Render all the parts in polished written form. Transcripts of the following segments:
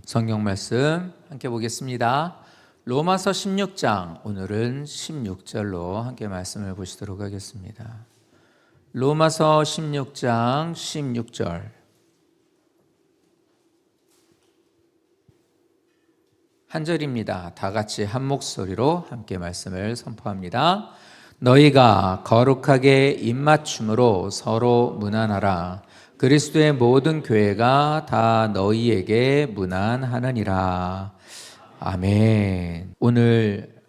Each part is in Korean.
성경 말씀 함께 보겠습니다. 로마서 16장, 오늘은 16절로 함께 말씀을 보시도록 하겠습니다. 로마서 16장 16절. 한 절입니다. 다 같이 한 목소리로 함께 말씀을 선포합니다. 너희가 거룩하게 입맞춤으로 서로 문안하라. 그리스도의 모든 교회가 다 너희에게 문안하느니라. 아멘. 오늘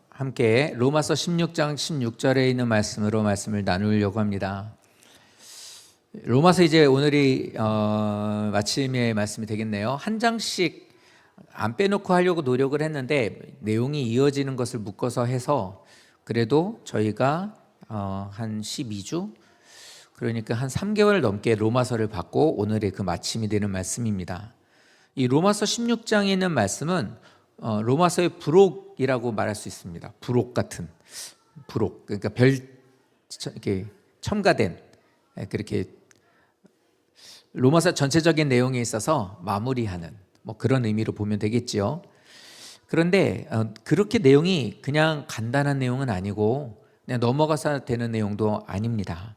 함께 로마서 16장 16절에 있는 말씀으로 말씀을 나누려고 합니다. 로마서 이제 오늘이 마침의 말씀이 되겠네요. 한 장씩 안 빼놓고 하려고 노력을 했는데 내용이 이어지는 것을 묶어서 해서 그래도 저희가 한 12주 그러니까 한 3개월 넘게 로마서를 받고 오늘의 그 마침이 되는 말씀입니다. 이 로마서 16장에 있는 말씀은 로마서의 부록이라고 말할 수 있습니다. 부록 같은 부록, 그러니까 이렇게 첨가된 그렇게 로마서 전체적인 내용에 있어서 마무리하는 뭐 그런 의미로 보면 되겠지요. 그런데 그렇게 내용이 그냥 간단한 내용은 아니고 그냥 넘어가서 되는 내용도 아닙니다.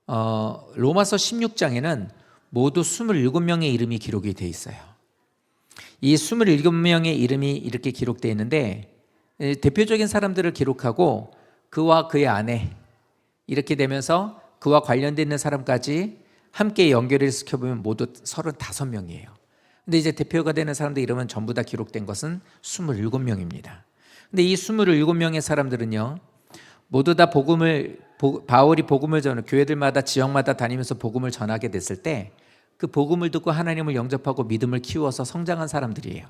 로마서 16장에는 모두 27명의 이름이 기록이 되어 있어요. 이 27명의 이름이 이렇게 기록되어 있는데 대표적인 사람들을 기록하고 그와 그의 아내 이렇게 되면서 그와 관련되어 있는 사람까지 함께 연결을 시켜보면 모두 35명이에요. 근데 이제 대표가 되는 사람들 이름은 전부 다 기록된 것은 27명입니다. 근데 이 27명의 사람들은요, 모두 다 바울이 복음을 전하는 교회들마다 지역마다 다니면서 복음을 전하게 됐을 때 그 복음을 듣고 하나님을 영접하고 믿음을 키워서 성장한 사람들이에요.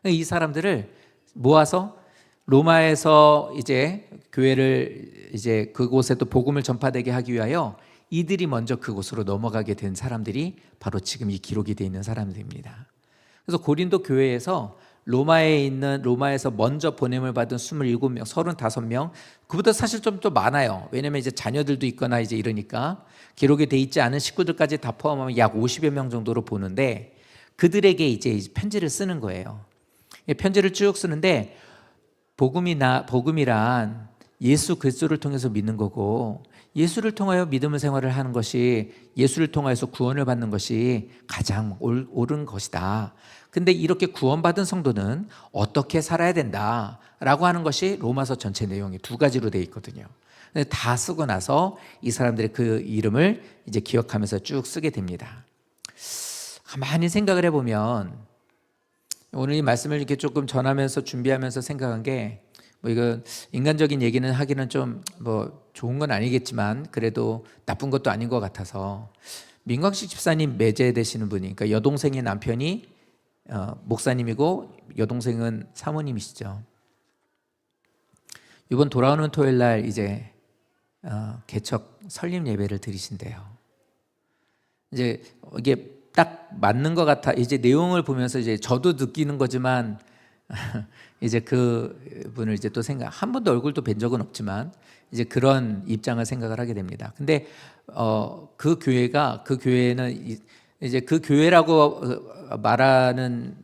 이 사람들을 모아서 로마에서 이제 교회를 이제 그곳에 또 복음을 전파되게 하기 위하여 이들이 먼저 그곳으로 넘어가게 된 사람들이 바로 지금 이 기록이 되어 있는 사람들입니다. 그래서 고린도 교회에서 로마에서 먼저 보냄을 받은 27명, 35명, 그보다 사실 좀 더 많아요. 왜냐면 이제 자녀들도 있거나 이제 이러니까 기록이 돼 있지 않은 식구들까지 다 포함하면 약 50여 명 정도로 보는데 그들에게 이제 편지를 쓰는 거예요. 편지를 쭉 쓰는데 복음이란 예수 그리스도를 통해서 믿는 거고 예수를 통하여 믿음의 생활을 하는 것이 예수를 통하여서 구원을 받는 것이 가장 옳은 것이다. 근데 이렇게 구원받은 성도는 어떻게 살아야 된다라고 하는 것이 로마서 전체 내용이 두 가지로 되어 있거든요. 근데 다 쓰고 나서 이 사람들의 그 이름을 이제 기억하면서 쭉 쓰게 됩니다. 가만히 생각을 해보면 오늘 이 말씀을 이렇게 조금 전하면서 준비하면서 생각한 게 뭐 이거 인간적인 얘기는 하기는 좀 뭐 좋은 건 아니겠지만 그래도 나쁜 것도 아닌 것 같아서 민광식 집사님 매제 되시는 분이 그러니까 여동생의 남편이 목사님이고 여동생은 사모님이시죠. 이번 돌아오는 토요일 날 이제 개척 설립 예배를 드리신대요. 이제 이게 딱 맞는 것 같아. 이제 내용을 보면서 이제 저도 느끼는 거지만 이제 그 분을 이제 또 한 번도 얼굴도 뵌 적은 없지만 이제 그런 입장을 생각을 하게 됩니다. 근데 그 교회는 이제 그 교회라고 말하는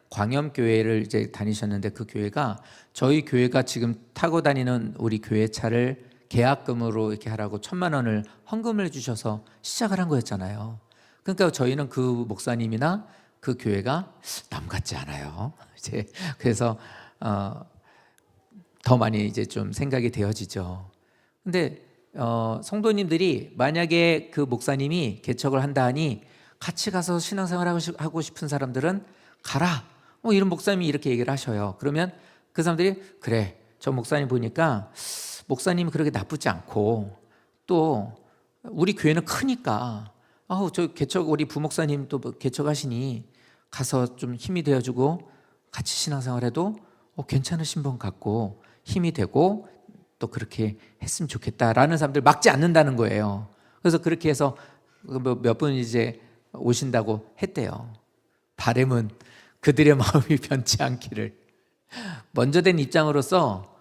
광염교회를 이제 다니셨는데 그 교회가 저희 교회가 지금 타고 다니는 우리 교회 차를 계약금으로 이렇게 하라고 1,000만 원을 헌금을 주셔서 시작을 한 거였잖아요. 그러니까 저희는 그 목사님이나 그 교회가 남 같지 않아요. 이제 그래서 더 많이 이제 좀 생각이 되어지죠. 근데 성도님들이 만약에 그 목사님이 개척을 한다 하니 같이 가서 신앙생활 하고 싶은 사람들은 가라. 이런 목사님이 이렇게 얘기를 하셔요. 그러면 그 사람들이 그래, 저 목사님 보니까 목사님이 그렇게 나쁘지 않고 또 우리 교회는 크니까 우리 부목사님 또 개척하시니 가서 좀 힘이 되어주고 같이 신앙생활해도 괜찮으신 분 같고 힘이 되고 또 그렇게 했으면 좋겠다라는 사람들 막지 않는다는 거예요. 그래서 그렇게 해서 몇 분 이제 오신다고 했대요. 바람은 그들의 마음이 변치 않기를. 먼저 된 입장으로서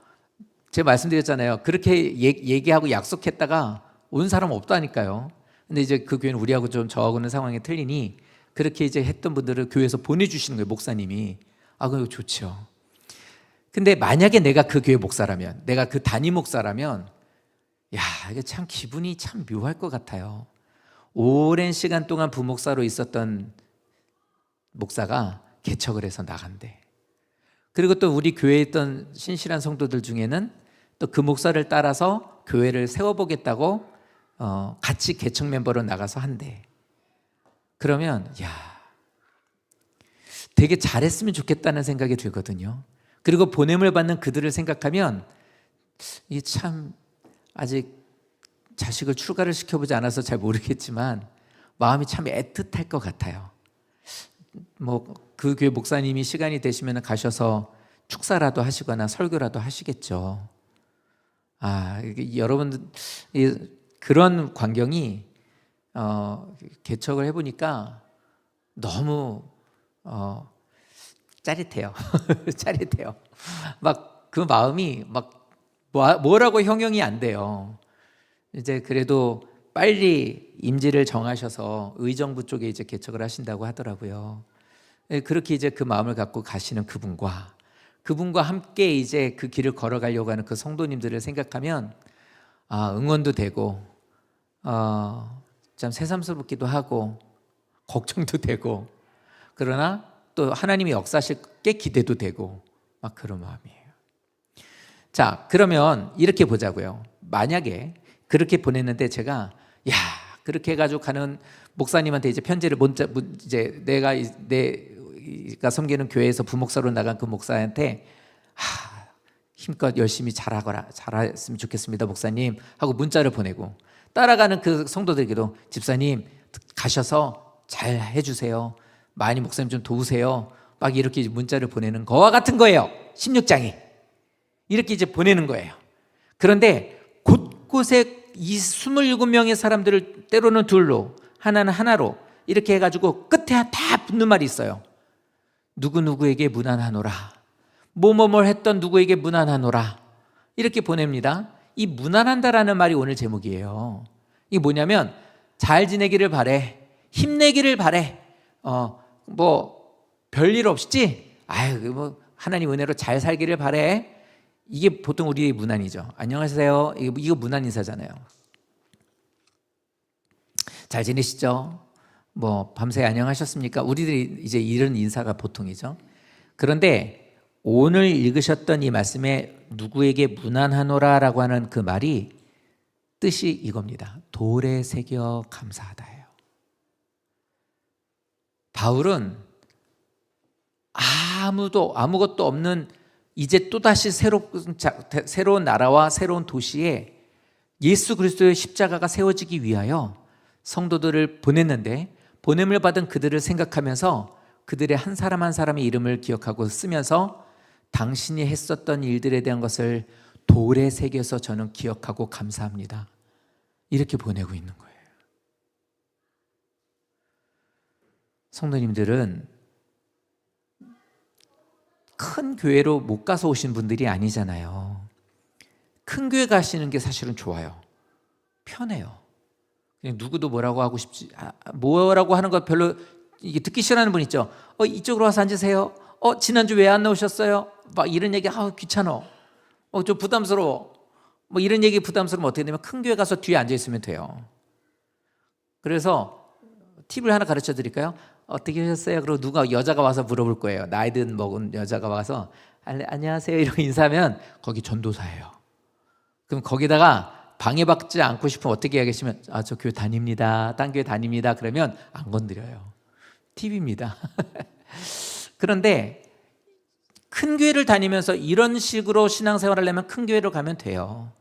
제가 말씀드렸잖아요. 그렇게 얘기하고 약속했다가 온 사람 없다니까요. 근데 이제 그 교회는 우리하고 좀 저하고는 상황이 틀리니 그렇게 이제 했던 분들을 교회에서 보내주시는 거예요, 목사님이. 아, 그거 좋죠. 근데 만약에 내가 그 교회 목사라면, 내가 그 담임 목사라면, 야, 이게 참 기분이 참 묘할 것 같아요. 오랜 시간 동안 부목사로 있었던 목사가 개척을 해서 나간대. 그리고 또 우리 교회에 있던 신실한 성도들 중에는 또 그 목사를 따라서 교회를 세워보겠다고 같이 개척 멤버로 나가서 한대. 그러면 야, 되게 잘했으면 좋겠다는 생각이 들거든요. 그리고 보냄을 받는 그들을 생각하면 이 참 아직 자식을 출가를 시켜보지 않아서 잘 모르겠지만 마음이 참 애틋할 것 같아요. 뭐 그 교회 목사님이 시간이 되시면 가셔서 축사라도 하시거나 설교라도 하시겠죠. 아, 여러분 그런 광경이 개척을 해보니까 너무 짜릿해요. 짜릿해요. 막 그 마음이 막 뭐라고 형용이 안 돼요. 이제 그래도 빨리 임지를 정하셔서 의정부 쪽에 이제 개척을 하신다고 하더라고요. 그렇게 이제 그 마음을 갖고 가시는 그분과 함께 이제 그 길을 걸어가려고 하는 그 성도님들을 생각하면 응원도 되고 참 새삼스럽기도 하고 걱정도 되고, 그러나 또 하나님이 역사하실 게 기대도 되고 막 그런 마음이에요. 자, 그러면 이렇게 보자고요. 만약에 그렇게 보냈는데 제가 그렇게 해가지고 가는 목사님한테 이제 편지를 이제 내가 섬기는 교회에서 부목사로 나간 그 목사한테 힘껏 열심히 잘했으면 좋겠습니다, 목사님 하고 문자를 보내고, 따라가는 그 성도들에게도 집사님 가셔서 잘 해주세요, 많이 목사님 좀 도우세요, 막 이렇게 문자를 보내는 거와 같은 거예요. 16장이 이렇게 이제 보내는 거예요. 그런데 곳곳에 이 27명의 사람들을 때로는 둘로, 하나는 하나로 이렇게 해가지고 끝에 다 붙는 말이 있어요. 누구누구에게 문안하노라, 뭐뭐뭘 했던 누구에게 문안하노라, 이렇게 보냅니다. 이 문안한다라는 말이 오늘 제목이에요. 이게 뭐냐면 잘 지내기를 바래, 힘내기를 바래, 뭐 별일 없지, 뭐 하나님 은혜로 잘 살기를 바래. 이게 보통 우리의 문안이죠. 안녕하세요, 이거 문안 인사잖아요. 잘 지내시죠? 뭐 밤새 안녕하셨습니까? 우리들이 이제 이런 인사가 보통이죠. 그런데 오늘 읽으셨던 이 말씀에 누구에게 문안하노라라고 하는 그 말이 뜻이 이겁니다. 돌에 새겨 감사하다예요. 바울은 아무것도 없는 이제 또다시 새로운 나라와 새로운 도시에 예수 그리스도의 십자가가 세워지기 위하여 성도들을 보냈는데, 보냄을 받은 그들을 생각하면서 그들의 한 사람 한 사람의 이름을 기억하고 쓰면서 당신이 했었던 일들에 대한 것을 돌에 새겨서 저는 기억하고 감사합니다, 이렇게 보내고 있는 거예요. 성도님들은 큰 교회로 못 가서 오신 분들이 아니잖아요. 큰 교회 가시는 게 사실은 좋아요. 편해요. 그냥 누구도 뭐라고 하고 싶지, 뭐라고 하는 거 별로 이게 듣기 싫어하는 분 있죠. 이쪽으로 와서 앉으세요. 지난주 왜 안 나오셨어요? 막 이런 얘기 귀찮아. 좀 부담스러워. 뭐 이런 얘기 부담스러우면 어떻게 되면 큰 교회 가서 뒤에 앉아 있으면 돼요. 그래서 팁을 하나 가르쳐 드릴까요? 어떻게 하셨어요? 그리고 여자가 와서 물어볼 거예요. 나이 든 먹은 여자가 와서 안녕하세요 이러고 인사하면 거기 전도사예요. 그럼 거기다가 방해받지 않고 싶으면 어떻게 해야겠으면 저 교회 다닙니다, 딴 교회 다닙니다, 그러면 안 건드려요. 팁입니다. 그런데 큰 교회를 다니면서 이런 식으로 신앙생활을 하려면 큰 교회로 가면 돼요.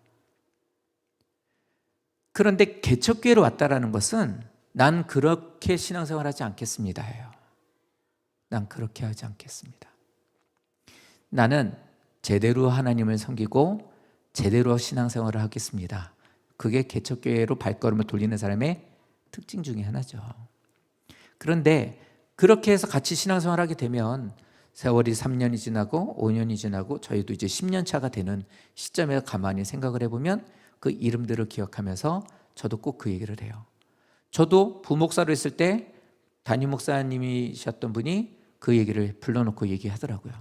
그런데 개척교회로 왔다라는 것은 난 그렇게 신앙생활하지 않겠습니다예요. 난 그렇게 하지 않겠습니다. 나는 제대로 하나님을 섬기고 제대로 신앙생활을 하겠습니다. 그게 개척교회로 발걸음을 돌리는 사람의 특징 중에 하나죠. 그런데 그렇게 해서 같이 신앙생활을 하게 되면 세월이 3년이 지나고 5년이 지나고 저희도 이제 10년 차가 되는 시점에 가만히 생각을 해보면 그 이름들을 기억하면서 저도 꼭 그 얘기를 해요. 저도 부목사로 있을 때 담임 목사님이셨던 분이 그 얘기를 불러놓고 얘기하더라고요.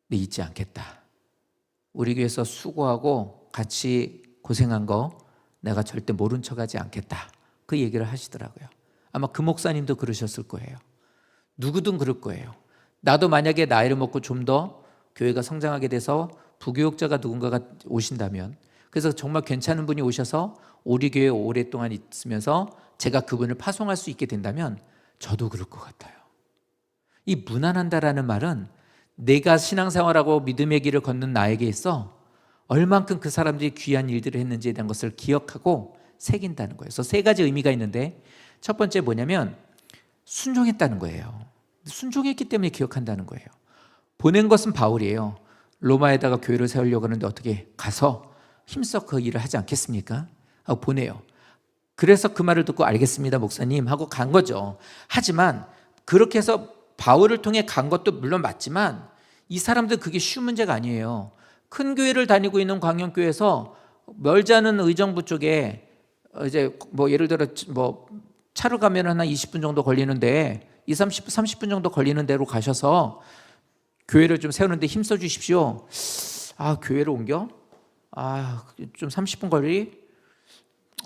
네, 잊지 않겠다. 우리 교회에서 수고하고 같이 고생한 거 내가 절대 모른 척하지 않겠다. 그 얘기를 하시더라고요. 아마 그 목사님도 그러셨을 거예요. 누구든 그럴 거예요. 나도 만약에 나이를 먹고 좀 더 교회가 성장하게 돼서 부교육자가 누군가가 오신다면, 그래서 정말 괜찮은 분이 오셔서 우리 교회에 오랫동안 있으면서 제가 그분을 파송할 수 있게 된다면 저도 그럴 것 같아요. 이 무난한다라는 말은 내가 신앙생활하고 믿음의 길을 걷는 나에게 있어 얼만큼 그 사람들이 귀한 일들을 했는지에 대한 것을 기억하고 새긴다는 거예요. 그래서 세 가지 의미가 있는데, 첫 번째 뭐냐면 순종했다는 거예요. 순종했기 때문에 기억한다는 거예요. 보낸 것은 바울이에요. 로마에다가 교회를 세우려고 하는데 어떻게 가서 힘써 그 일을 하지 않겠습니까? 하고 보내요. 그래서 그 말을 듣고 알겠습니다 목사님 하고 간 거죠. 하지만 그렇게 해서 바울을 통해 간 것도 물론 맞지만 이 사람들 그게 쉬운 문제가 아니에요. 큰 교회를 다니고 있는 광영교회에서 멀지 않은 의정부 쪽에 이제 뭐 예를 들어 뭐 차로 가면 한 20분 정도 걸리는데 30분 정도 걸리는 데로 가셔서 교회를 좀 세우는데 힘써 주십시오. 아, 교회를 옮겨? 아, 좀 30분 거리?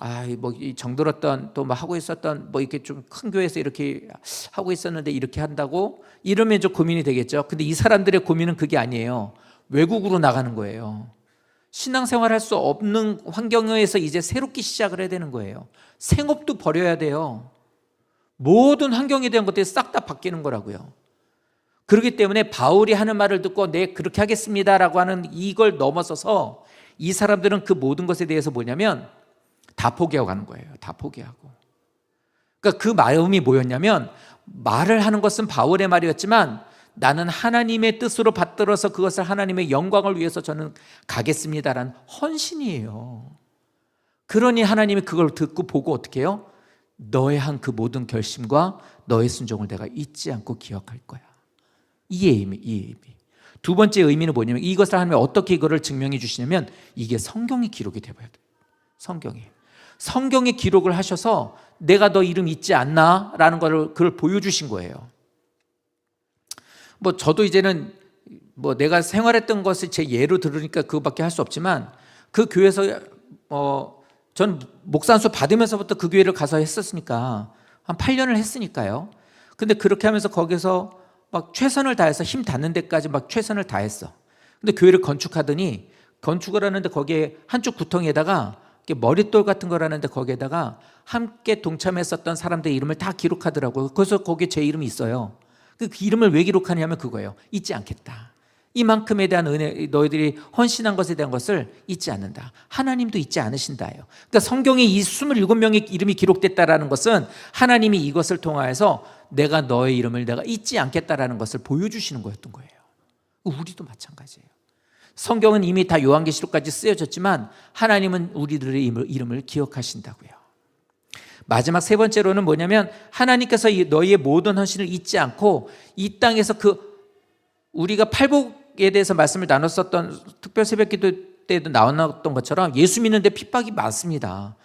아, 뭐 정들었던 또 뭐 하고 있었던 뭐 이렇게 좀 큰 교회에서 이렇게 하고 있었는데 이렇게 한다고 이러면 좀 고민이 되겠죠. 근데 이 사람들의 고민은 그게 아니에요. 외국으로 나가는 거예요. 신앙생활 할 수 없는 환경에서 이제 새롭게 시작을 해야 되는 거예요. 생업도 버려야 돼요. 모든 환경에 대한 것들이 싹 다 바뀌는 거라고요. 그렇기 때문에 바울이 하는 말을 듣고 네 그렇게 하겠습니다라고 하는 이걸 넘어서서 이 사람들은 그 모든 것에 대해서 뭐냐면 다 포기하고 가는 거예요. 다 포기하고. 그러니까 그 마음이 뭐였냐면, 말을 하는 것은 바울의 말이었지만 나는 하나님의 뜻으로 받들어서 그것을 하나님의 영광을 위해서 저는 가겠습니다라는 헌신이에요. 그러니 하나님이 그걸 듣고 보고 어떻게 해요? 너의 한 그 모든 결심과 너의 순종을 내가 잊지 않고 기억할 거야. 이 의미. 두 번째 의미는 뭐냐면 이것을 하나님이 어떻게 이거를 증명해 주시냐면 이게 성경에 기록이 되어야 돼요. 성경에 기록을 하셔서 내가 너 이름 잊지 않나? 라는 거를 그걸 보여주신 거예요. 뭐 저도 이제는 뭐 내가 생활했던 것을 제 예로 들으니까 그거밖에 할 수 없지만 그 교회에서 전 목사 안수 받으면서부터 그 교회를 가서 했었으니까 한 8년을 했으니까요. 근데 그렇게 하면서 거기서 막 최선을 다해서 힘 닿는 데까지 막 최선을 다했어. 근데 교회를 건축하더니 건축을 하는데 거기에 한쪽 구덩이에다가 머릿돌 같은 거라는데 거기에다가 함께 동참했었던 사람들의 이름을 다 기록하더라고요. 그래서 거기에 제 이름이 있어요. 그 이름을 왜 기록하냐면 그거예요. 잊지 않겠다. 이만큼에 대한 은혜, 너희들이 헌신한 것에 대한 것을 잊지 않는다. 하나님도 잊지 않으신다예요. 그러니까 성경에 이 27명의 이름이 기록됐다라는 것은 하나님이 이것을 통하여서 내가 너의 이름을 내가 잊지 않겠다라는 것을 보여주시는 거였던 거예요. 우리도 마찬가지예요. 성경은 이미 다 요한계시록까지 쓰여졌지만 하나님은 우리들의 이름을 기억하신다고요. 마지막 세 번째로는 뭐냐면 하나님께서 너희의 모든 헌신을 잊지 않고 이 땅에서 우리가 팔복에 대해서 말씀을 나눴었던 특별 새벽기도 때도 나왔던 것처럼 예수 믿는데 핍박이 많습니다.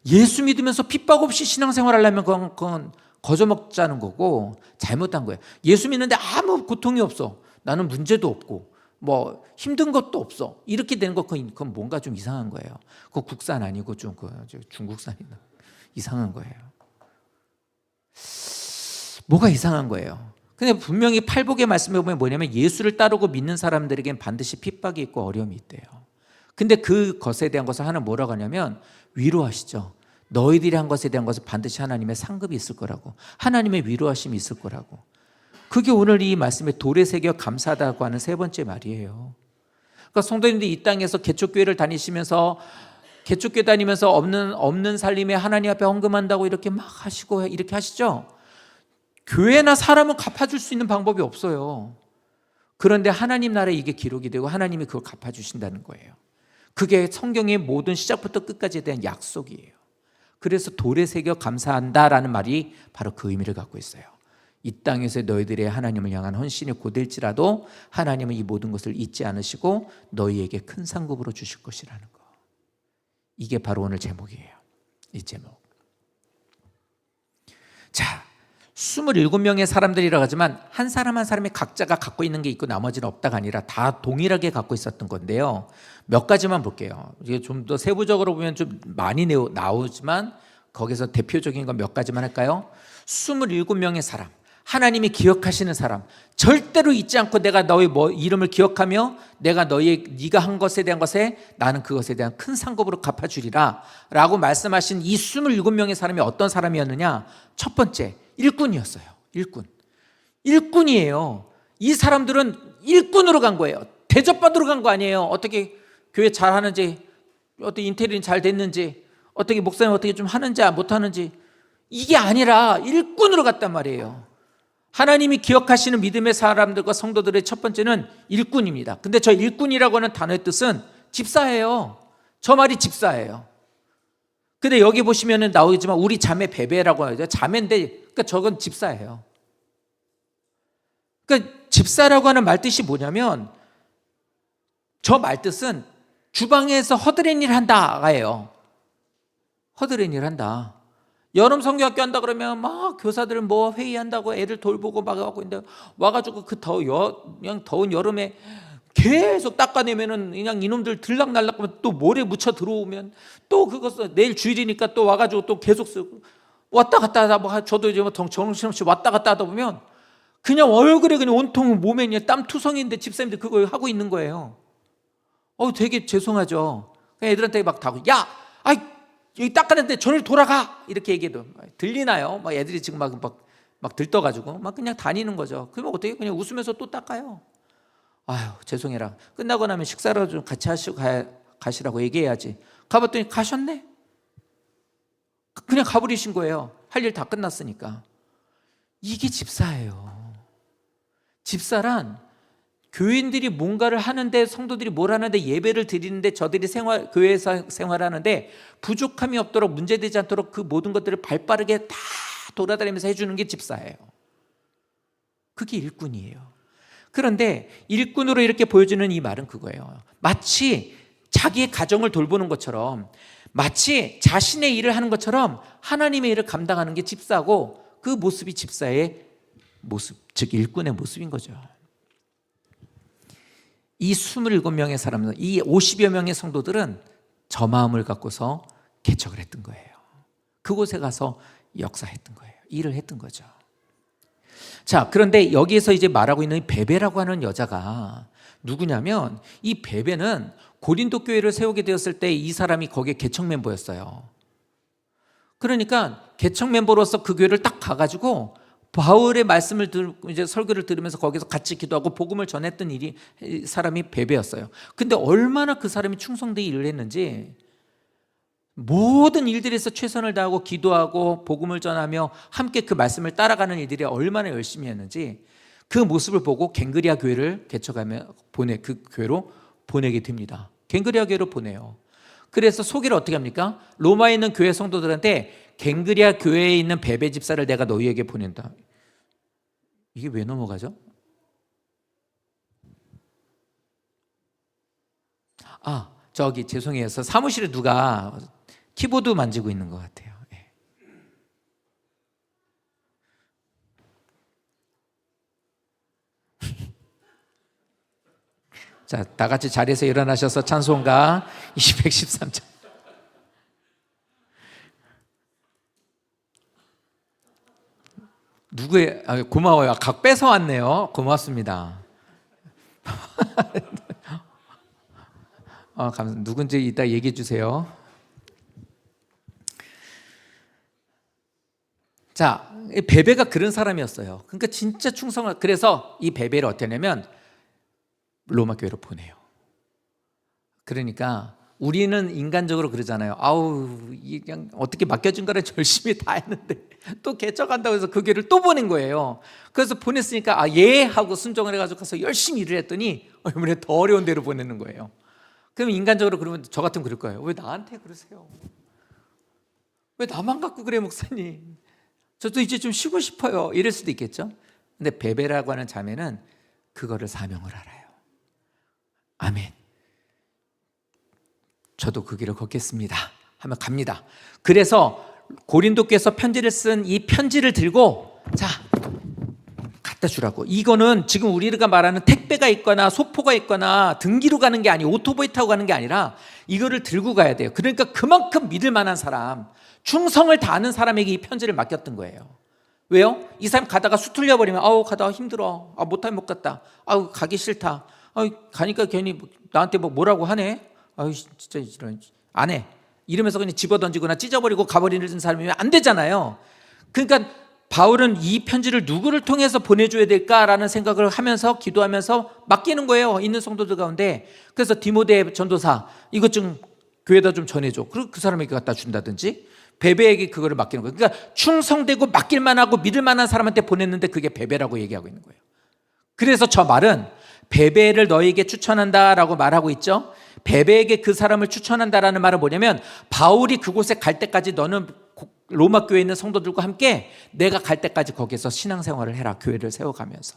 예수 믿으면서 핍박 없이 신앙생활 하려면 그건 거저먹자는 거고 잘못한 거예요. 예수 믿는데 아무 고통이 없어. 나는 문제도 없고 뭐 힘든 것도 없어. 이렇게 되는 거 그건 뭔가 좀 이상한 거예요. 그거 국산 아니고 좀 중국산이나 이상한 거예요. 뭐가 이상한 거예요. 근데 분명히 팔복의 말씀에 보면 뭐냐면 예수를 따르고 믿는 사람들에겐 반드시 핍박이 있고 어려움이 있대요. 근데 그것에 대한 것을 하나님 뭐라고 하냐면 위로하시죠. 너희들이 한 것에 대한 것은 반드시 하나님의 상급이 있을 거라고, 하나님의 위로하심이 있을 거라고. 그게 오늘 이 말씀에 돌에 새겨 감사하다고 하는 세 번째 말이에요. 그러니까 성도님들이 이 땅에서 개척교회를 다니시면서 개척교회 다니면서 없는 살림에 하나님 앞에 헌금한다고 이렇게 막 하시고 이렇게 하시죠. 교회나 사람은 갚아줄 수 있는 방법이 없어요. 그런데 하나님 나라에 이게 기록이 되고 하나님이 그걸 갚아주신다는 거예요. 그게 성경의 모든 시작부터 끝까지에 대한 약속이에요. 그래서 돌에 새겨 감사한다라는 말이 바로 그 의미를 갖고 있어요. 이 땅에서 너희들의 하나님을 향한 헌신이 고될지라도 하나님은 이 모든 것을 잊지 않으시고 너희에게 큰 상급으로 주실 것이라는 거. 이게 바로 오늘 제목이에요. 이 제목. 자, 27명의 사람들이라고 하지만 한 사람 한 사람이 각자가 갖고 있는 게 있고 나머지는 없다가 아니라 다 동일하게 갖고 있었던 건데요. 몇 가지만 볼게요. 이게 좀 더 세부적으로 보면 좀 많이 나오지만 거기서 대표적인 건 몇 가지만 할까요? 27명의 사람, 하나님이 기억하시는 사람, 절대로 잊지 않고 내가 너의 이름을 기억하며 내가 네가 한 것에 대한 것에 나는 그것에 대한 큰 상급으로 갚아주리라 라고 말씀하신 이 27명의 사람이 어떤 사람이었느냐? 첫 번째, 일꾼이었어요. 일꾼이에요. 이 사람들은 일꾼으로 간 거예요. 대접받으러 간 거 아니에요. 어떻게 교회 잘하는지, 어떻게 인테리어는 잘 됐는지, 어떻게 목사님 어떻게 좀 하는지 못하는지, 이게 아니라 일꾼으로 갔단 말이에요. 하나님이 기억하시는 믿음의 사람들과 성도들의 첫 번째는 일꾼입니다. 근데 저 일꾼이라고 하는 단어의 뜻은 집사예요. 저 말이 집사예요. 근데 여기 보시면 나오겠지만 우리 자매 베베라고 하죠. 자매인데 그러니까 저건 집사예요. 그러니까 집사라고 하는 말뜻이 뭐냐면 저 말뜻은 주방에서 허드렛 일 한다예요. 허드렛 일 한다. 여름 성경학교 한다 그러면 막 교사들은 뭐 회의한다고 애들 돌보고 막 하고 있는데 와가지고 그 그냥 더운 여름에 계속 닦아내면은 그냥 이놈들 들락날락 또 모래 묻혀 들어오면 또 그것을 내일 주일이니까 또 와가지고 또 계속 쓰고 왔다 갔다 하다 뭐 저도 이제 뭐 정신없이 왔다 갔다 하다 보면 그냥 얼굴에 그냥 온통 몸에 그냥 땀 투성인데 집사님들 그거 하고 있는 거예요. 되게 죄송하죠. 그냥 애들한테 막 다고 여기 닦아냈는데 저를 돌아가 이렇게 얘기해도 들리나요? 막 애들이 지금 막 들떠가지고 막 그냥 다니는 거죠. 그러면 어떻게 그냥 웃으면서 또 닦아요. 아유 죄송해라. 끝나고 나면 식사를 좀 같이 하시고 가시라고 얘기해야지. 가봤더니 가셨네. 그냥 가버리신 거예요. 할 일 다 끝났으니까. 이게 집사예요. 집사란 교인들이 뭔가를 하는데 성도들이 뭘 하는데 예배를 드리는데 저들이 교회에서 생활하는데 부족함이 없도록 문제되지 않도록 그 모든 것들을 발빠르게 다 돌아다니면서 해주는 게 집사예요. 그게 일꾼이에요. 그런데 일꾼으로 이렇게 보여주는 이 말은 그거예요. 마치 자기의 가정을 돌보는 것처럼 마치 자신의 일을 하는 것처럼 하나님의 일을 감당하는 게 집사고 그 모습이 집사의 모습, 즉 일꾼의 모습인 거죠. 이 27명의 사람들, 이 50여 명의 성도들은 저 마음을 갖고서 개척을 했던 거예요. 그곳에 가서 역사했던 거예요. 일을 했던 거죠. 자, 그런데 여기에서 이제 말하고 있는 베베라고 하는 여자가 누구냐면 이 베베는 고린도 교회를 세우게 되었을 때 이 사람이 거기에 개척 멤버였어요. 그러니까 개척 멤버로서 그 교회를 딱 가가지고 바울의 말씀을 이제 설교를 들으면서 거기서 같이 기도하고 복음을 전했던 사람이 베베였어요. 근데 얼마나 그 사람이 충성되게 일을 했는지 모든 일들에서 최선을 다하고 기도하고 복음을 전하며 함께 그 말씀을 따라가는 일들이 얼마나 열심히 했는지 그 모습을 보고 갱그리아 교회를 개척하며 그 교회로 보내게 됩니다. 갱그리아 교회로 보내요. 그래서 소개를 어떻게 합니까? 로마에 있는 교회 성도들한테 갱그리아 교회에 있는 베베 집사를 내가 너희에게 보낸다. 이게 왜 넘어가죠? 저기 죄송해요. 사무실에 누가 키보드 만지고 있는 것 같아요. 네. 자, 다 같이 자리에서 일어나셔서 찬송가 213장. 고마워요. 각 뺏어왔네요. 고맙습니다. 누군지 이따 얘기해 주세요. 자, 베베가 그런 사람이었어요. 그러니까 진짜 충성을. 그래서 이 베베를 어떻게 하냐면 로마 교회로 보내요. 그러니까 우리는 인간적으로 그러잖아요. 그냥 어떻게 맡겨준 거를 열심히 다 했는데 또 개척한다고 해서 그 교회를 또 보낸 거예요. 그래서 보냈으니까 하고 순종을 해가지고 가서 열심히 일을 했더니 이번에 더 어려운 데로 보내는 거예요. 그럼 인간적으로 그러면 저 같으면 그럴 거예요. 왜 나한테 그러세요? 왜 나만 갖고 그래 목사님? 저도 이제 좀 쉬고 싶어요. 이럴 수도 있겠죠. 근데 베베라고 하는 자매는 그거를 사명을 알아요. 아멘. 저도 그 길을 걷겠습니다 하면 갑니다. 그래서 고린도께서 편지를 쓴 이 편지를 들고 자, 갖다 주라고. 이거는 지금 우리가 말하는 택배가 있거나 소포가 있거나 등기로 가는 게 아니고 오토바이 타고 가는 게 아니라 이거를 들고 가야 돼요. 그러니까 그만큼 믿을 만한 사람, 충성을 다하는 사람에게 이 편지를 맡겼던 거예요. 왜요? 이 사람 가다가 수틀려 버리면 가다가 힘들어. 못하면 못 갔다. 가기 싫다. 가니까 괜히 나한테 뭐라고 하네. 진짜 이런 안 해. 이러면서 그냥 집어던지거나 찢어버리고 가버리는 사람이면 안 되잖아요. 그러니까 바울은 이 편지를 누구를 통해서 보내줘야 될까라는 생각을 하면서 기도하면서 맡기는 거예요. 있는 성도들 가운데. 그래서 디모데 전도사 이것 좀 교회에다 좀 전해줘. 그리고 그 사람에게 갖다 준다든지 베베에게 그거를 맡기는 거예요. 그러니까 충성되고 맡길만 하고 믿을 만한 사람한테 보냈는데 그게 베베라고 얘기하고 있는 거예요. 그래서 저 말은 베베를 너에게 추천한다라고 말하고 있죠. 베베에게 그 사람을 추천한다라는 말은 뭐냐면 바울이 그곳에 갈 때까지 너는 로마 교회에 있는 성도들과 함께 내가 갈 때까지 거기서 신앙생활을 해라. 교회를 세워가면서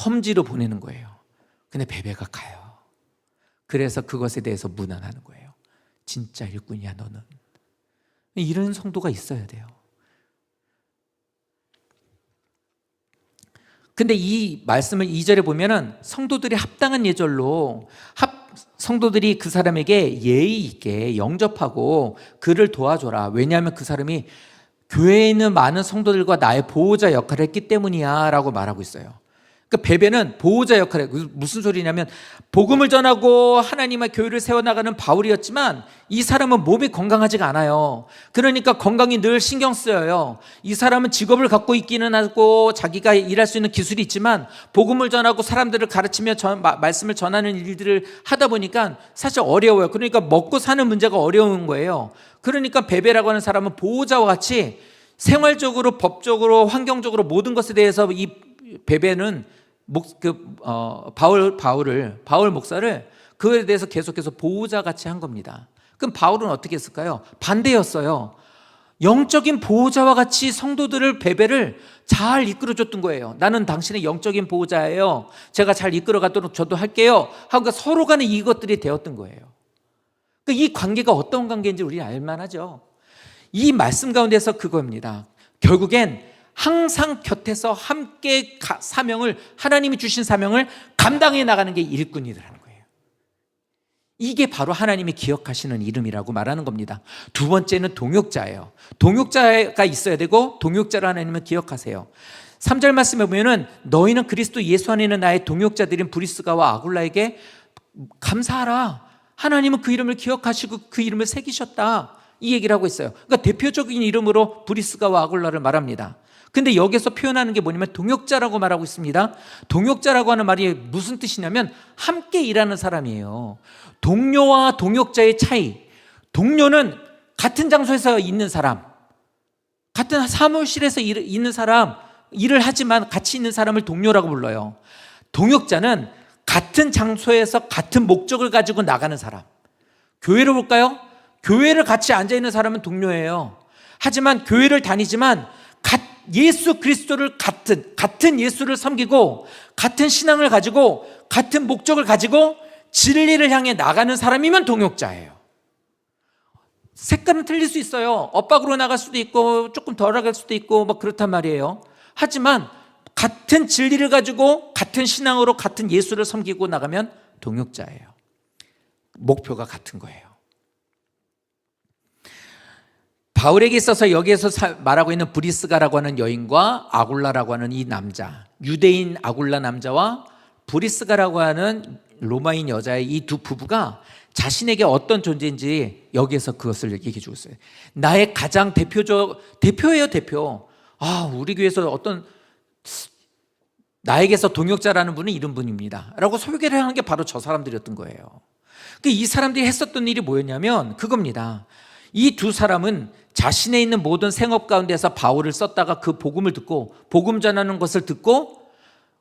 험지로 보내는 거예요. 근데 베베가 가요. 그래서 그것에 대해서 문안하는 거예요. 진짜 일꾼이야 너는. 이런 성도가 있어야 돼요. 근데 이 말씀을 2절에 보면은 성도들이 합당한 예절로 성도들이 그 사람에게 예의 있게 영접하고 그를 도와줘라. 왜냐하면 그 사람이 교회에 있는 많은 성도들과 나의 보호자 역할을 했기 때문이야 라고 말하고 있어요. 그러니까 베베는 보호자 역할에 무슨 소리냐면 복음을 전하고 하나님의 교회를 세워나가는 바울이었지만 이 사람은 몸이 건강하지가 않아요. 그러니까 건강이 늘 신경 쓰여요. 이 사람은 직업을 갖고 있기는 하고 자기가 일할 수 있는 기술이 있지만 복음을 전하고 사람들을 가르치며 말씀을 전하는 일들을 하다 보니까 사실 어려워요. 그러니까 먹고 사는 문제가 어려운 거예요. 그러니까 베베라고 하는 사람은 보호자와 같이 생활적으로 법적으로 환경적으로 모든 것에 대해서 이 베베는 바울 목사를 그에 대해서 계속해서 보호자 같이 한 겁니다. 그럼 바울은 어떻게 했을까요? 반대였어요. 영적인 보호자와 같이 성도들을 베베를 잘 이끌어줬던 거예요. 나는 당신의 영적인 보호자예요. 제가 잘 이끌어가도록 저도 할게요. 하고 서로 간에 이것들이 되었던 거예요. 그러니까 이 관계가 어떤 관계인지 우리 알만하죠. 이 말씀 가운데서 그겁니다. 결국엔 항상 곁에서 함께 하나님이 주신 사명을 감당해 나가는 게 일꾼이라는 거예요. 이게 바로 하나님이 기억하시는 이름이라고 말하는 겁니다. 두 번째는 동역자예요. 동역자가 있어야 되고 동역자를 하나님은 기억하세요. 3절 말씀에 보면은 너희는 그리스도 예수 안에 있는 나의 동역자들인 브리스가와 아굴라에게 감사하라. 하나님은 그 이름을 기억하시고 그 이름을 새기셨다. 이 얘기를 하고 있어요. 그러니까 대표적인 이름으로 브리스가와 아굴라를 말합니다. 근데 여기서 표현하는 게 뭐냐면 동역자라고 말하고 있습니다. 동역자라고 하는 말이 무슨 뜻이냐면 함께 일하는 사람이에요. 동료와 동역자의 차이. 동료는 같은 장소에서 있는 사람, 같은 사무실에서 있는 사람, 일을 하지만 같이 있는 사람을 동료라고 불러요. 동역자는 같은 장소에서 같은 목적을 가지고 나가는 사람. 교회를 볼까요? 교회를 같이 앉아있는 사람은 동료예요. 하지만 교회를 다니지만 예수 그리스도를 같은 예수를 섬기고 같은 신앙을 가지고 같은 목적을 가지고 진리를 향해 나가는 사람이면 동역자예요. 색깔은 틀릴 수 있어요. 엇박으로 나갈 수도 있고 조금 덜 나갈 수도 있고 그렇단 말이에요. 하지만 같은 진리를 가지고 같은 신앙으로 같은 예수를 섬기고 나가면 동역자예요. 목표가 같은 거예요. 바울에게 있어서 여기에서 말하고 있는 브리스가라고 하는 여인과 아굴라라고 하는 이 남자, 유대인 아굴라 남자와 브리스가라고 하는 로마인 여자의 이 두 부부가 자신에게 어떤 존재인지 여기에서 그것을 얘기해 주고 있어요. 나의 가장 대표예요, 대표. 우리 교회에서 어떤 나에게서 동역자라는 분은 이런 분입니다 라고 소개를 하는 게 바로 저 사람들이었던 거예요. 이 사람들이 했었던 일이 뭐였냐면 그겁니다. 이 두 사람은 자신의 있는 모든 생업 가운데서 바울을 썼다가 그 복음을 듣고 복음 전하는 것을 듣고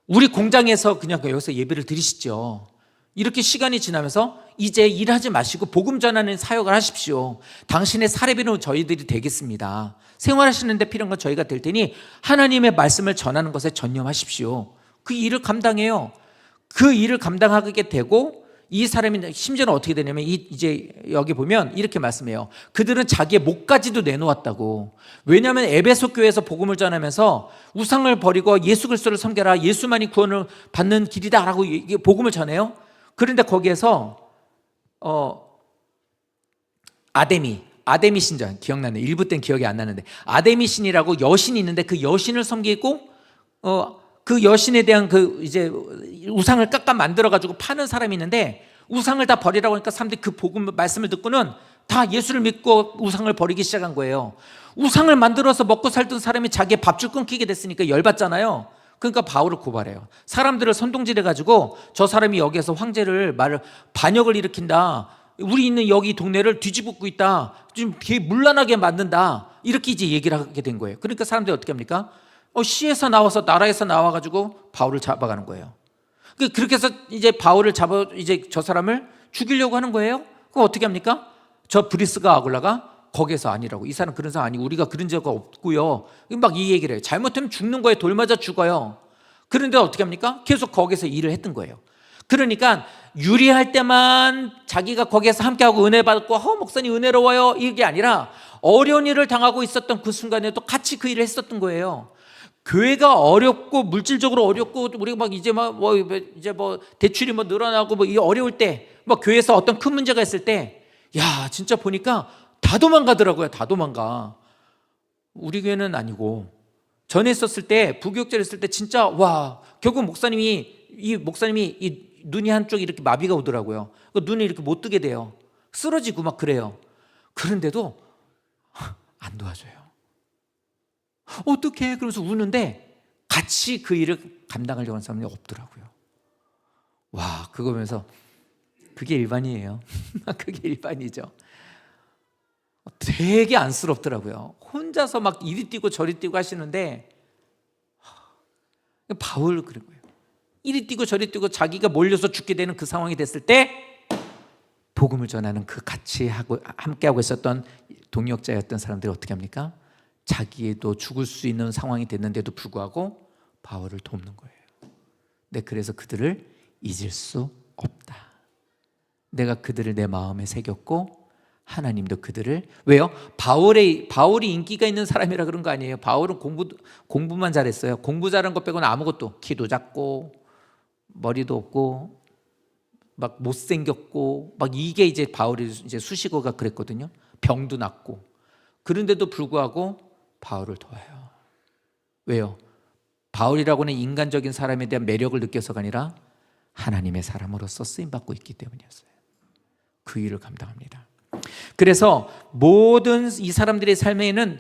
우리 공장에서 그냥 여기서 예배를 드리시죠. 이렇게 시간이 지나면서 이제 일하지 마시고 복음 전하는 사역을 하십시오. 당신의 사례비는 저희들이 되겠습니다. 생활하시는 데 필요한 건 저희가 될 테니 하나님의 말씀을 전하는 것에 전념하십시오. 그 일을 감당해요. 그 일을 감당하게 되고 이 사람이 심지어는 어떻게 되냐면 이제 여기 보면 이렇게 말씀해요. 그들은 자기의 목까지도 내놓았다고. 왜냐하면 에베소 교회에서 복음을 전하면서 우상을 버리고 예수 그리스도를 섬겨라, 예수만이 구원을 받는 길이다라고 복음을 전해요. 그런데 거기에서 아데미 신전 기억나네. 일부 때는 기억이 안 나는데 아데미 신이라고 여신이 있는데 그 여신을 섬기고 그 여신에 대한 그 이제 우상을 깎아 만들어 가지고 파는 사람이 있는데 우상을 다 버리라고 하니까 사람들이 그 복음 말씀을 듣고는 다 예수를 믿고 우상을 버리기 시작한 거예요. 우상을 만들어서 먹고 살던 사람이 자기의 밥줄 끊기게 됐으니까 열받잖아요. 그러니까 바울을 고발해요. 사람들을 선동질해 가지고 저 사람이 여기에서 반역을 일으킨다. 우리 있는 여기 동네를 뒤집고 있다. 좀 문란하게 만든다. 이렇게 이제 얘기를 하게 된 거예요. 그러니까 사람들이 어떻게 합니까? 시에서 나와서 나라에서 나와가지고 바울을 잡아가는 거예요. 그렇게 해서 이제 바울을 이제 저 사람을 죽이려고 하는 거예요. 그럼 어떻게 합니까? 저 브리스가 아굴라가 거기에서 아니라고. 이 사람 그런 사람 아니고 우리가 그런 적 없고요. 막 이 얘기를 해요. 잘못하면 죽는 거예요. 돌 맞아 죽어요. 그런데 어떻게 합니까? 계속 거기서 일을 했던 거예요. 그러니까 유리할 때만 자기가 거기에서 함께하고 은혜 받고 목사님 은혜로워요 이게 아니라 어려운 일을 당하고 있었던 그 순간에도 같이 그 일을 했었던 거예요. 교회가 어렵고 물질적으로 어렵고 우리가 막 이제 대출이 늘어나고 이 어려울 때 교회에서 어떤 큰 문제가 있을 때 진짜 보니까 다 도망가더라고요. 다 도망가. 우리 교회는 아니고 전에 있었을 때 부교육자를 했을 때 진짜 결국 목사님이 이 눈이 한쪽 이렇게 마비가 오더라고요. 눈이 이렇게 못 뜨게 돼요. 쓰러지고 막 그래요. 그런데도 안 도와줘요. 어떡해? 그러면서 우는데 같이 그 일을 감당하려고 하는 사람이 없더라고요. 그거 보면서 그게 일반이에요. 그게 일반이죠. 되게 안쓰럽더라고요. 혼자서 막 이리 뛰고 저리 뛰고 하시는데 바울 그런 거예요. 이리 뛰고 저리 뛰고 자기가 몰려서 죽게 되는 그 상황이 됐을 때 복음을 전하는 그 같이 함께하고 있었던 동역자였던 사람들이 어떻게 합니까? 자기도 죽을 수 있는 상황이 됐는데도 불구하고 바울을 돕는 거예요. 그래서 그들을 잊을 수 없다. 내가 그들을 내 마음에 새겼고 하나님도 그들을 왜요? 바울이 인기가 있는 사람이라 그런 거 아니에요. 바울은 공부만 잘했어요. 공부 잘한 것 빼고는 아무것도 키도 작고 머리도 없고 막 못생겼고 이게 이제 바울이 이제 수식어가 그랬거든요. 병도 났고 그런데도 불구하고 바울을 도와요. 왜요? 바울이라고는 인간적인 사람에 대한 매력을 느껴서가 아니라 하나님의 사람으로서 쓰임받고 있기 때문이었어요. 그 일을 감당합니다. 그래서 모든 이 사람들의 삶에는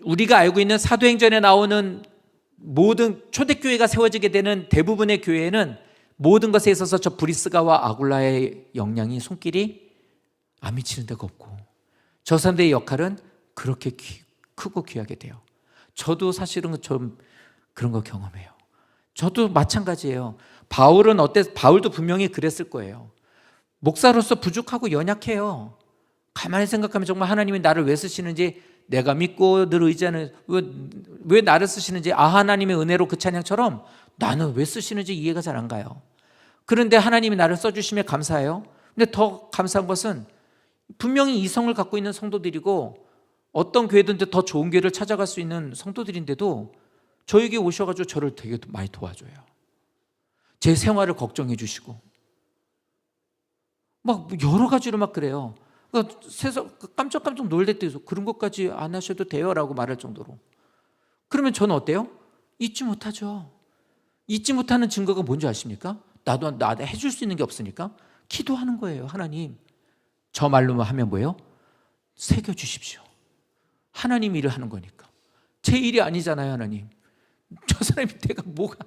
우리가 알고 있는 사도행전에 나오는 모든 초대교회가 세워지게 되는 대부분의 교회에는 모든 것에 있어서 저 브리스가와 아굴라의 영향이 손길이 안 미치는 데가 없고 저 사람들의 역할은 그렇게 크고 귀하게 돼요. 저도 사실은 좀 그런 거 경험해요. 저도 마찬가지예요. 바울도 분명히 그랬을 거예요. 목사로서 부족하고 연약해요. 가만히 생각하면 정말 하나님이 나를 왜 쓰시는지 내가 믿고 늘 의지하는 왜 나를 쓰시는지 하나님의 은혜로 그 찬양처럼 나는 왜 쓰시는지 이해가 잘 안 가요. 그런데 하나님이 나를 써주시면 감사해요. 근데 더 감사한 것은 분명히 이성을 갖고 있는 성도들이고 어떤 교회든지 더 좋은 교회를 찾아갈 수 있는 성도들인데도 저에게 오셔가지고 저를 되게 많이 도와줘요. 제 생활을 걱정해 주시고 여러 가지로 그래요. 세상 깜짝깜짝 놀랄 때도 그런 것까지 안 하셔도 돼요라고 말할 정도로. 그러면 저는 어때요? 잊지 못하죠. 잊지 못하는 증거가 뭔지 아십니까? 나도 해줄 수 있는 게 없으니까 기도하는 거예요. 하나님 저 말로만 하면 뭐예요? 새겨주십시오. 하나님 일을 하는 거니까. 제 일이 아니잖아요. 하나님 저 사람이 내가 뭐가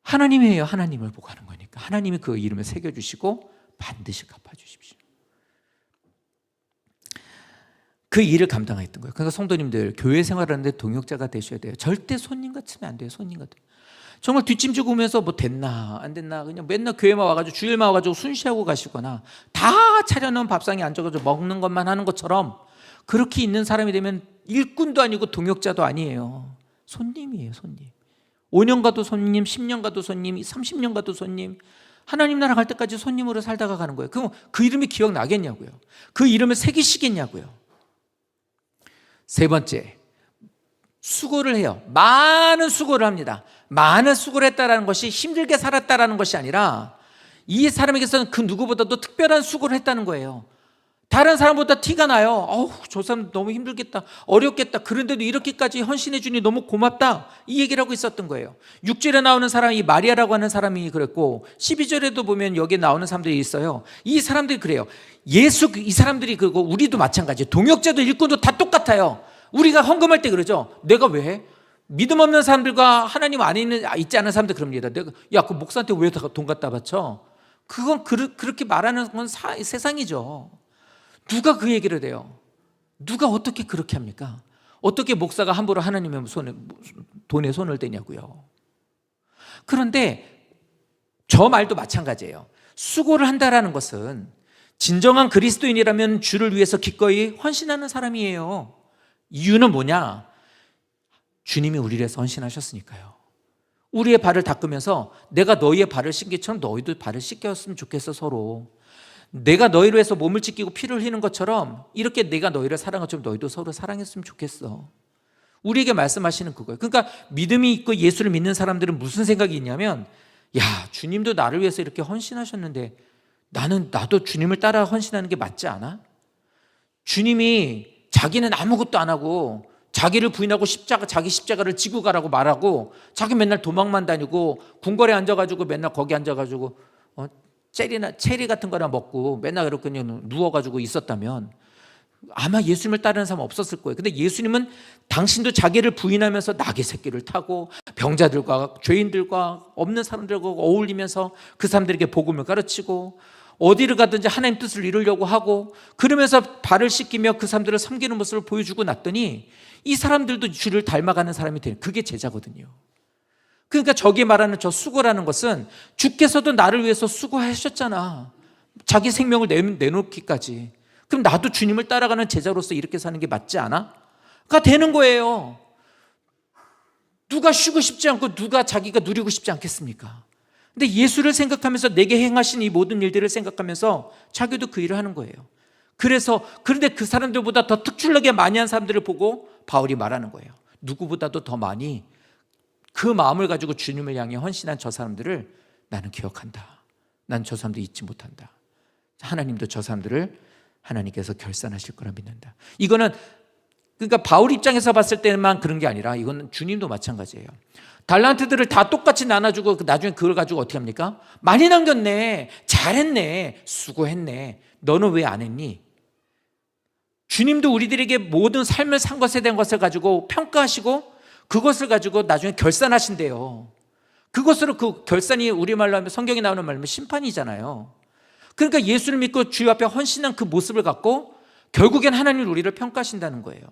하나님이에요. 하나님을 보고 하는 거니까 하나님이 그 이름을 새겨주시고 반드시 갚아주십시오. 그 일을 감당했던 거예요. 그러니까 성도님들 교회 생활하는데 동역자가 되셔야 돼요. 절대 손님 같으면 안 돼요. 손님 같으면 정말 뒷짐지고 오면서 됐나 안 됐나 그냥 맨날 교회만 와가지고 주일만 와가지고 순시하고 가시거나 다 차려놓은 밥상에 앉아가지고 먹는 것만 하는 것처럼 그렇게 있는 사람이 되면 일꾼도 아니고 동역자도 아니에요. 손님이에요. 손님. 5년 가도 손님, 10년 가도 손님, 30년 가도 손님, 하나님 나라 갈 때까지 손님으로 살다가 가는 거예요. 그럼 그 이름이 기억나겠냐고요. 그 이름을 새기시겠냐고요. 세 번째, 수고를 해요. 많은 수고를 합니다. 많은 수고를 했다는 것이 힘들게 살았다는 것이 아니라 이 사람에게서는 그 누구보다도 특별한 수고를 했다는 거예요. 다른 사람보다 티가 나요. 어우, 저 사람 너무 힘들겠다, 어렵겠다. 그런데도 이렇게까지 헌신해 주니 너무 고맙다, 이 얘기를 하고 있었던 거예요. 6절에 나오는 사람이 마리아라고 하는 사람이 그랬고 12절에도 보면 여기에 나오는 사람들이 있어요. 이 사람들이 그래요. 예수, 이 사람들이 그리고 우리도 마찬가지예요. 동역자도 일꾼도 다 똑같아요. 우리가 헌금할 때 그러죠. 내가 왜 해? 믿음 없는 사람들과 하나님 안에 있지 않은 사람들 그럽니다. 내가, 야, 그 목사한테 왜 돈 갖다 바쳐? 그건 그렇게 말하는 건 세상이죠. 누가 그 얘기를 해요? 누가 어떻게 그렇게 합니까? 어떻게 목사가 함부로 하나님의 돈에 손을 대냐고요. 그런데 저 말도 마찬가지예요. 수고를 한다라는 것은 진정한 그리스도인이라면 주를 위해서 기꺼이 헌신하는 사람이에요. 이유는 뭐냐? 주님이 우리를 위해서 헌신하셨으니까요. 우리의 발을 닦으면서 내가 너희의 발을 씻기처럼 너희도 발을 씻겼으면 좋겠어. 서로 내가 너희를 위해서 몸을 찢기고 피를 흘리는 것처럼 이렇게 내가 너희를 사랑한 것처럼 너희도 서로 사랑했으면 좋겠어. 우리에게 말씀하시는 그거예요. 그러니까 믿음이 있고 예수를 믿는 사람들은 무슨 생각이 있냐면, 야, 주님도 나를 위해서 이렇게 헌신하셨는데 나도 주님을 따라 헌신하는 게 맞지 않아? 주님이 자기는 아무것도 안 하고 자기를 부인하고 자기 십자가를 지고 가라고 말하고 자기 맨날 도망만 다니고 궁궐에 앉아가지고 맨날 거기 앉아가지고 체리 같은 거나 먹고 맨날 그렇게 그냥 누워가지고 있었다면 아마 예수님을 따르는 사람은 없었을 거예요. 근데 예수님은 당신도 자기를 부인하면서 낙의 새끼를 타고 병자들과 죄인들과 없는 사람들과 어울리면서 그 사람들에게 복음을 가르치고 어디를 가든지 하나님 뜻을 이루려고 하고 그러면서 발을 씻기며 그 사람들을 섬기는 모습을 보여주고 났더니 이 사람들도 주를 닮아가는 사람이 되는, 그게 제자거든요. 그러니까 저기 말하는 저 수고라는 것은 주께서도 나를 위해서 수고하셨잖아. 자기 생명을 내놓기까지. 그럼 나도 주님을 따라가는 제자로서 이렇게 사는 게 맞지 않아? 가 되는 거예요. 누가 쉬고 싶지 않고 누가 자기가 누리고 싶지 않겠습니까? 근데 예수를 생각하면서 내게 행하신 이 모든 일들을 생각하면서 자기도 그 일을 하는 거예요. 그런데 그 사람들보다 더 특출나게 많이 한 사람들을 보고 바울이 말하는 거예요. 누구보다도 더 많이 그 마음을 가지고 주님을 향해 헌신한 저 사람들을 나는 기억한다. 난 저 사람들 잊지 못한다. 하나님도 저 사람들을 하나님께서 결산하실 거라 믿는다. 이거는 그러니까 바울 입장에서 봤을 때만 그런 게 아니라 이건 주님도 마찬가지예요. 달란트들을 다 똑같이 나눠주고 나중에 그걸 가지고 어떻게 합니까? 많이 남겼네, 잘했네, 수고했네. 너는 왜 안 했니? 주님도 우리들에게 모든 삶을 산 것에 대한 것을 가지고 평가하시고 그것을 가지고 나중에 결산하신대요. 그것으로 그 결산이 우리말로 하면 성경에 나오는 말로 심판이잖아요. 그러니까 예수를 믿고 주님 앞에 헌신한 그 모습을 갖고 결국엔 하나님이 우리를 평가하신다는 거예요.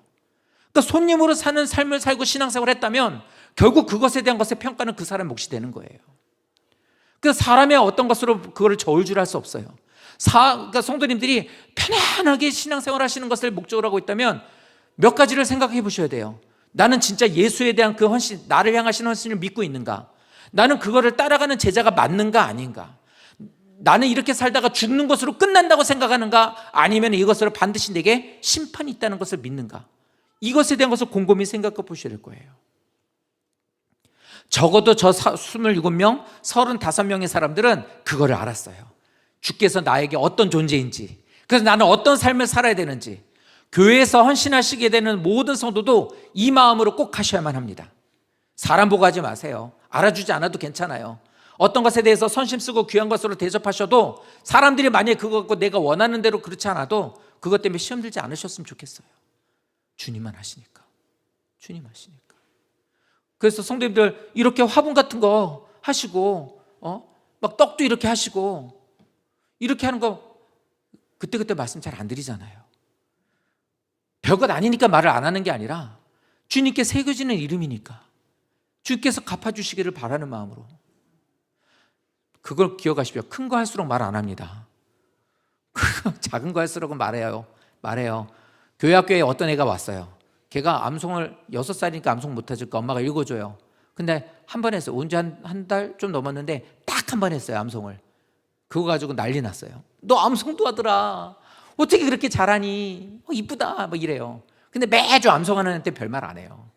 그러니까 손님으로 사는 삶을 살고 신앙생활을 했다면 결국 그것에 대한 것의 평가는 그 사람 몫이 되는 거예요. 그래서 사람의 어떤 것으로 그거를 저울질할 수 없어요. 그러니까 성도님들이 편안하게 신앙생활 하시는 것을 목적으로 하고 있다면 몇 가지를 생각해 보셔야 돼요. 나는 진짜 예수에 대한 그 헌신, 나를 향하신 헌신을 믿고 있는가? 나는 그거를 따라가는 제자가 맞는가 아닌가? 나는 이렇게 살다가 죽는 것으로 끝난다고 생각하는가? 아니면 이것으로 반드시 내게 심판이 있다는 것을 믿는가? 이것에 대한 것을 곰곰이 생각해 보셔야 될 거예요. 적어도 저 27명, 35명의 사람들은 그거를 알았어요. 주께서 나에게 어떤 존재인지, 그래서 나는 어떤 삶을 살아야 되는지, 교회에서 헌신하시게 되는 모든 성도도 이 마음으로 꼭 하셔야만 합니다. 사람 보고 하지 마세요. 알아주지 않아도 괜찮아요. 어떤 것에 대해서 선심 쓰고 귀한 것으로 대접하셔도 사람들이 만약에 그거 갖고 내가 원하는 대로 그렇지 않아도 그것 때문에 시험 들지 않으셨으면 좋겠어요. 주님만 하시니까. 주님 하시니까. 그래서 성도님들 이렇게 화분 같은 거 하시고 막 떡도 이렇게 하시고 이렇게 하는 거 그때그때 말씀 잘 안 드리잖아요. 별것 아니니까 말을 안 하는 게 아니라 주님께 새겨지는 이름이니까 주께서 갚아주시기를 바라는 마음으로 그걸 기억하십시오. 큰 거 할수록 말 안 합니다. 작은 거 할수록은 말해요. 교회 학교에 어떤 애가 왔어요. 걔가 암송을 6살이니까 암송 못하니까 엄마가 읽어줘요. 근데 한 번 했어요. 온지 한 달 좀 넘었는데 딱 한 번 했어요, 암송을. 그거 가지고 난리 났어요. 너 암송도 하더라. 어떻게 그렇게 잘하니? 이쁘다. 뭐 이래요. 근데 매주 암송하는 애한테 별말 안 해요.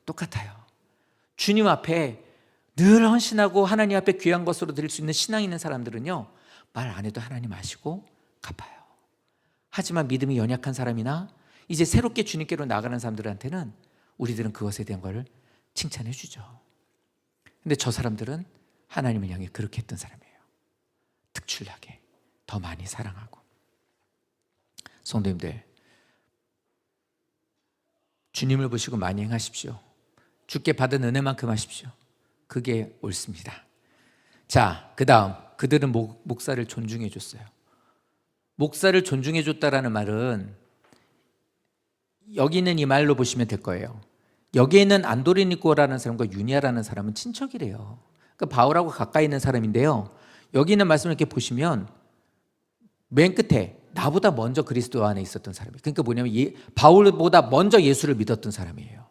똑같아요. 주님 앞에 늘 헌신하고 하나님 앞에 귀한 것으로 드릴 수 있는 신앙 있는 사람들은요, 말 안 해도 하나님 아시고 갚아요. 하지만 믿음이 연약한 사람이나 이제 새롭게 주님께로 나가는 사람들한테는 우리들은 그것에 대한 걸 칭찬해 주죠. 근데 저 사람들은 하나님을 향해 그렇게 했던 사람이에요. 특출나게 더 많이 사랑하고. 성도님들, 주님을 보시고 많이 행하십시오. 주께 받은 은혜만큼 하십시오. 그게 옳습니다. 자, 그 다음 그들은 목사를 존중해 줬어요. 목사를 존중해 줬다라는 말은 여기 있는 이 말로 보시면 될 거예요. 여기에 있는 안도르니코라는 사람과 유니아라는 사람은 친척이래요. 그러니까 바울하고 가까이 있는 사람인데요, 여기 있는 말씀을 이렇게 보시면 맨 끝에 나보다 먼저 그리스도 안에 있었던 사람이에요. 그러니까 뭐냐면 바울보다 먼저 예수를 믿었던 사람이에요.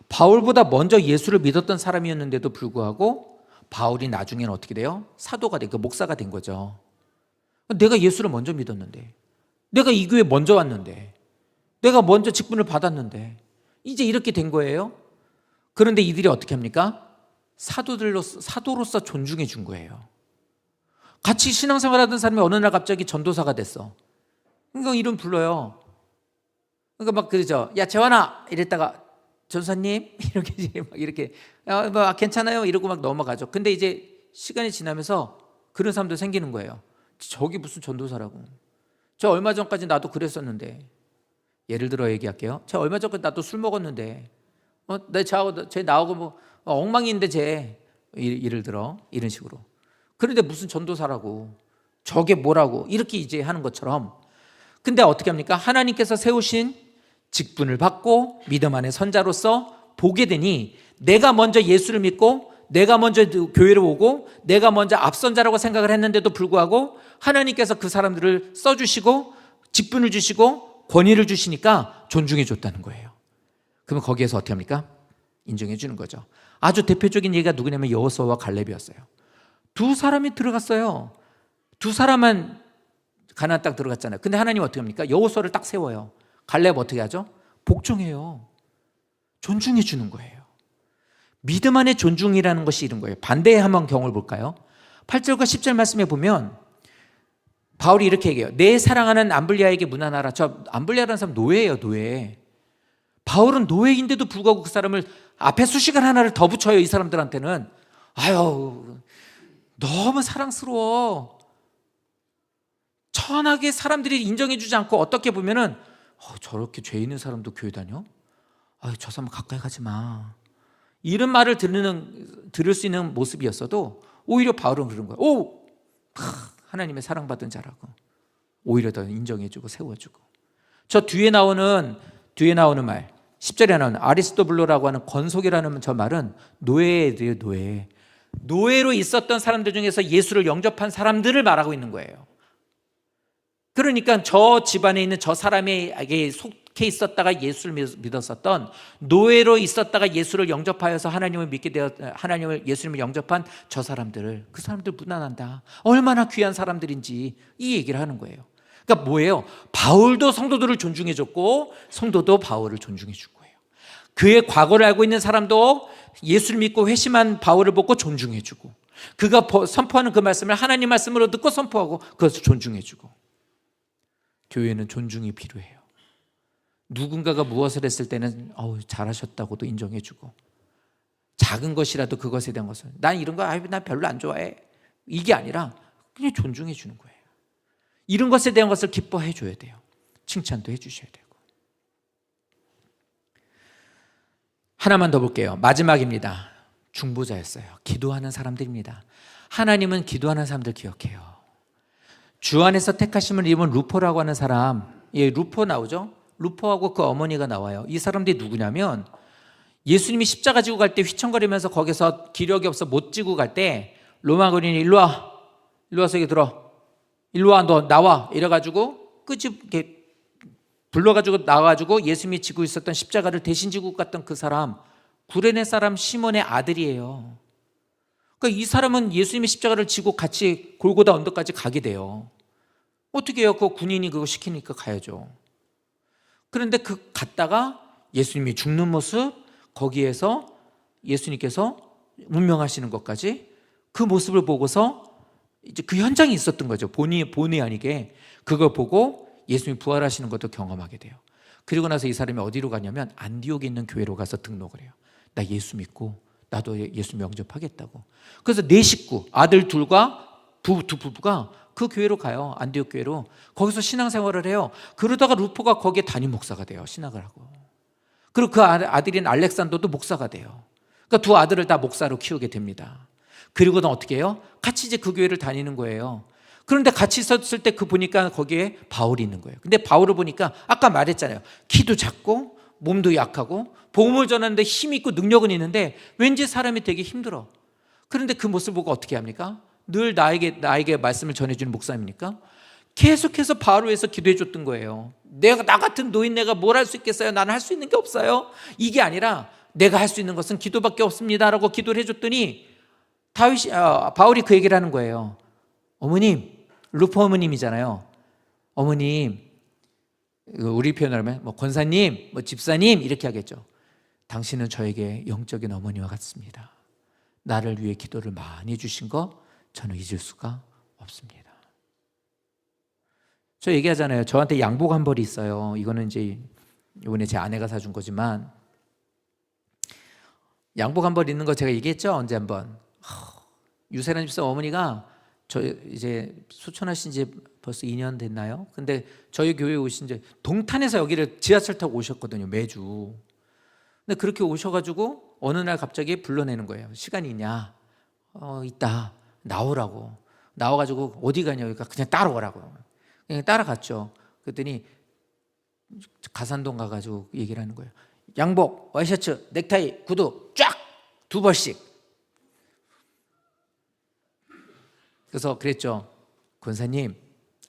바울보다 먼저 예수를 믿었던 사람이었는데도 불구하고 바울이 나중에는 어떻게 돼요? 사도가 되고 목사가 된 거죠. 내가 예수를 먼저 믿었는데, 내가 이 교회 먼저 왔는데, 내가 먼저 직분을 받았는데 이제 이렇게 된 거예요. 그런데 이들이 어떻게 합니까? 사도로서 존중해 준 거예요. 같이 신앙생활하던 사람이 어느 날 갑자기 전도사가 됐어. 그러니까 이름 불러요. 그러니까 막 그러죠. 야, 재환아 이랬다가 전사님 이렇게 뭐 괜찮아요 이러고 막 넘어가죠. 근데 이제 시간이 지나면서 그런 사람도 생기는 거예요. 저기 무슨 전도사라고. 저 얼마 전까지 나도 그랬었는데. 예를 들어 얘기할게요. 저 얼마 전까지 나도 술 먹었는데 쟤 나오고 뭐 엉망인데 쟤 예를 들어 이런 식으로. 그런데 무슨 전도사라고, 저게 뭐라고 이렇게 이제 하는 것처럼. 근데 어떻게 합니까? 하나님께서 세우신 직분을 받고 믿음 안의 선자로서 보게 되니 내가 먼저 예수를 믿고 내가 먼저 교회를 오고 내가 먼저 앞선자라고 생각을 했는데도 불구하고 하나님께서 그 사람들을 써주시고 직분을 주시고 권위를 주시니까 존중해 줬다는 거예요. 그러면 거기에서 어떻게 합니까? 인정해 주는 거죠. 아주 대표적인 얘기가 누구냐면 여호수아와 갈렙이었어요. 두 사람이 들어갔어요. 두 사람만 가나안 땅 들어갔잖아요. 근데 하나님 어떻게 합니까? 여호수아를 딱 세워요. 갈렙 어떻게 하죠? 복종해요. 존중해 주는 거예요. 믿음 안에 존중이라는 것이 이런 거예요. 반대의 한번 경우를 볼까요? 8절과 10절 말씀에 보면 바울이 이렇게 얘기해요. 내 사랑하는 암블리아에게 문안하라. 저 암블리아라는 사람 노예예요, 노예. 바울은 노예인데도 불구하고 그 사람을 앞에 수식을 하나를 더 붙여요. 이 사람들한테는. 아유, 너무 사랑스러워. 천하게 사람들이 인정해 주지 않고 어떻게 보면은 저렇게 죄 있는 사람도 교회 다녀? 아유, 저 사람 가까이 가지 마. 이런 말을 들을 수 있는 모습이었어도 오히려 바울은 그런 거예요. 오, 하나님의 사랑받은 자라고 오히려 더 인정해주고 세워주고. 저 뒤에 나오는 말 10절에 나오는 아리스토블로라고 하는 권속이라는 저 말은 노예들이에요. 노예로 있었던 사람들 중에서 예수를 영접한 사람들을 말하고 있는 거예요. 그러니까 저 집안에 있는 저 사람에게 속해 있었다가 예수를 믿었었던, 노예로 있었다가 예수를 영접하여서 하나님을 예수님을 영접한 저 사람들을, 그 사람들 무난한다. 얼마나 귀한 사람들인지 이 얘기를 하는 거예요. 그러니까 뭐예요? 바울도 성도들을 존중해 줬고 성도도 바울을 존중해 줄 거예요. 그의 과거를 알고 있는 사람도 예수를 믿고 회심한 바울을 보고 존중해 주고, 그가 선포하는 그 말씀을 하나님 말씀으로 듣고 선포하고 그것을 존중해 주고. 교회는 존중이 필요해요. 누군가가 무엇을 했을 때는 잘하셨다고도 인정해 주고, 작은 것이라도 그것에 대한 것을 난 이런 거 난 별로 안 좋아해 이게 아니라 그냥 존중해 주는 거예요. 이런 것에 대한 것을 기뻐해 줘야 돼요. 칭찬도 해 주셔야 되고. 하나만 더 볼게요. 마지막입니다. 중보자였어요. 기도하는 사람들입니다. 하나님은 기도하는 사람들 기억해요. 주 안에서 택하심을 입은 루포라고 하는 사람, 루포 나오죠? 루포하고 그 어머니가 나와요. 이 사람들이 누구냐면 예수님이 십자가 지고 갈 때 휘청거리면서 거기서 기력이 없어 못 지고 갈 때 로마 군인이 일로 와서 여기 들어, 일로 와, 너 나와 이래가지고 불러가지고 나와가지고 예수님이 지고 있었던 십자가를 대신 지고 갔던 그 사람, 구레네 사람 시몬의 아들이에요. 그러니까 이 사람은 예수님의 십자가를 지고 같이 골고다 언덕까지 가게 돼요. 어떻게 해요? 그 군인이 그거 시키니까 가야죠. 그런데 그 갔다가 예수님이 죽는 모습, 거기에서 예수님께서 운명하시는 것까지 그 모습을 보고서 이제 그 현장에 있었던 거죠. 본의 아니게 그걸 보고 예수님이 부활하시는 것도 경험하게 돼요. 그리고 나서 이 사람이 어디로 가냐면 안디옥에 있는 교회로 가서 등록을 해요. 나 예수 믿고 나도 예수 영접하겠다고. 그래서 네 식구, 아들 둘과 두 부부가 그 교회로 가요. 안디옥 교회로. 거기서 신앙생활을 해요. 그러다가 루포가 거기에 담임 목사가 돼요. 신학을 하고. 그리고 그 아들인 알렉산더도 목사가 돼요. 그러니까 두 아들을 다 목사로 키우게 됩니다. 그리고는 어떻게 해요? 같이 이제 그 교회를 다니는 거예요. 그런데 같이 있었을 때 그 보니까 거기에 바울이 있는 거예요. 근데 바울을 보니까 아까 말했잖아요. 키도 작고 몸도 약하고 복음을 전하는데 힘 있고 능력은 있는데 왠지 사람이 되게 힘들어. 그런데 그 모습을 보고 어떻게 합니까? 늘 나에게 말씀을 전해주는 목사입니까? 계속해서 바울을 위해서 기도해 줬던 거예요. 나 같은 노인네가 뭘 할 수 있겠어요? 나는 할 수 있는 게 없어요. 이게 아니라 내가 할 수 있는 것은 기도밖에 없습니다라고 기도를 해줬더니 바울이 그 얘기를 하는 거예요. 어머님, 루포 어머님이잖아요. 어머님, 우리 표현으로 하면 권사님, 집사님 이렇게 하겠죠. 당신은 저에게 영적인 어머니와 같습니다. 나를 위해 기도를 많이 해주신 거 저는 잊을 수가 없습니다. 저 얘기하잖아요. 저한테 양복 한 벌이 있어요. 이거는 이제 이번에 제 아내가 사준 거지만 양복 한 벌 있는 거 제가 얘기했죠. 언제 한번 유세란 집사 어머니가 저 이제 수천하신 지 벌써 2년 됐나요? 근데 저희 교회에 오신 지 동탄에서 여기를 지하철 타고 오셨거든요. 매주. 근데 그렇게 오셔가지고 어느 날 갑자기 불러내는 거예요. 시간이 있냐? 있다. 나오라고. 나와가지고 어디 가냐? 그러니까 그냥 따라오라고. 그냥 따라갔죠. 그랬더니 가산동 가가지고 얘기를 하는 거예요. 양복, 와이셔츠, 넥타이, 구두 쫙 2벌씩. 그래서 그랬죠. 권사님,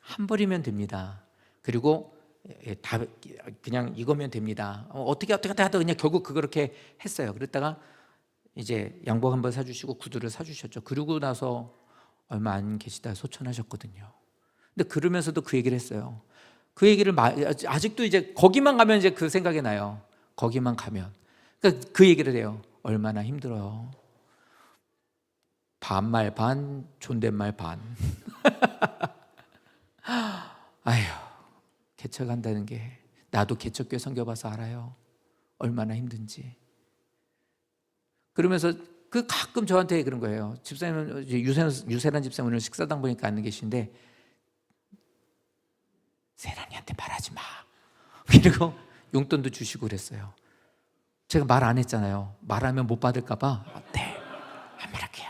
한 벌이면 됩니다. 그리고 다 그냥 이거면 됩니다. 어떻게 하다 그냥 결국 그렇게 했어요. 그랬다가 이제 양복 한 벌 사주시고 구두를 사주셨죠. 그러고 나서 얼마 안 계시다 소천하셨거든요. 근데 그러면서도 그 얘기를 했어요. 그 얘기를 아직도 이제 거기만 가면 이제 그 생각이 나요. 거기만 가면. 그러니까 그 얘기를 해요. 얼마나 힘들어요. 반말 반, 존댓말 반. 아휴, 개척한다는 게 나도 개척교회 섬겨봐서 알아요. 얼마나 힘든지. 그러면서 그 가끔 저한테 그런 거예요. 집사님은 유세란 집사님 오늘 식사당 보니까 안 계신데 세란이한테 말하지 마. 그리고 용돈도 주시고 그랬어요. 제가 말 안 했잖아요. 말하면 못 받을까 봐. 네, 안 말할게요.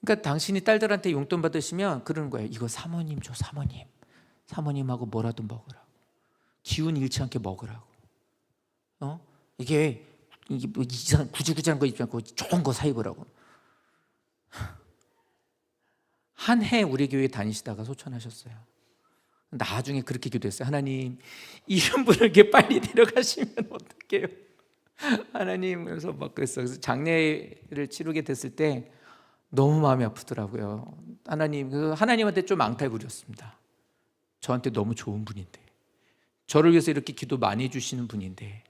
그러니까 당신이 딸들한테 용돈 받으시면 그러는 거예요. 이거 사모님 줘, 사모님. 사모님하고 뭐라도 먹으라고. 기운 잃지 않게 먹으라고. 이게 뭐 구질구질한 거 입지 않고 좋은 거 사 입으라고. 한 해 우리 교회 다니시다가 소천하셨어요. 나중에 그렇게 기도했어요. 하나님, 이런 분을 이렇게 빨리 데려가시면 어떡해요? 하나님, 그래서 막 그랬어요. 그래서 장례를 치르게 됐을 때 너무 마음이 아프더라고요. 하나님한테 좀 앙탈 부렸습니다. 저한테 너무 좋은 분인데, 저를 위해서 이렇게 기도 많이 해주시는 분인데,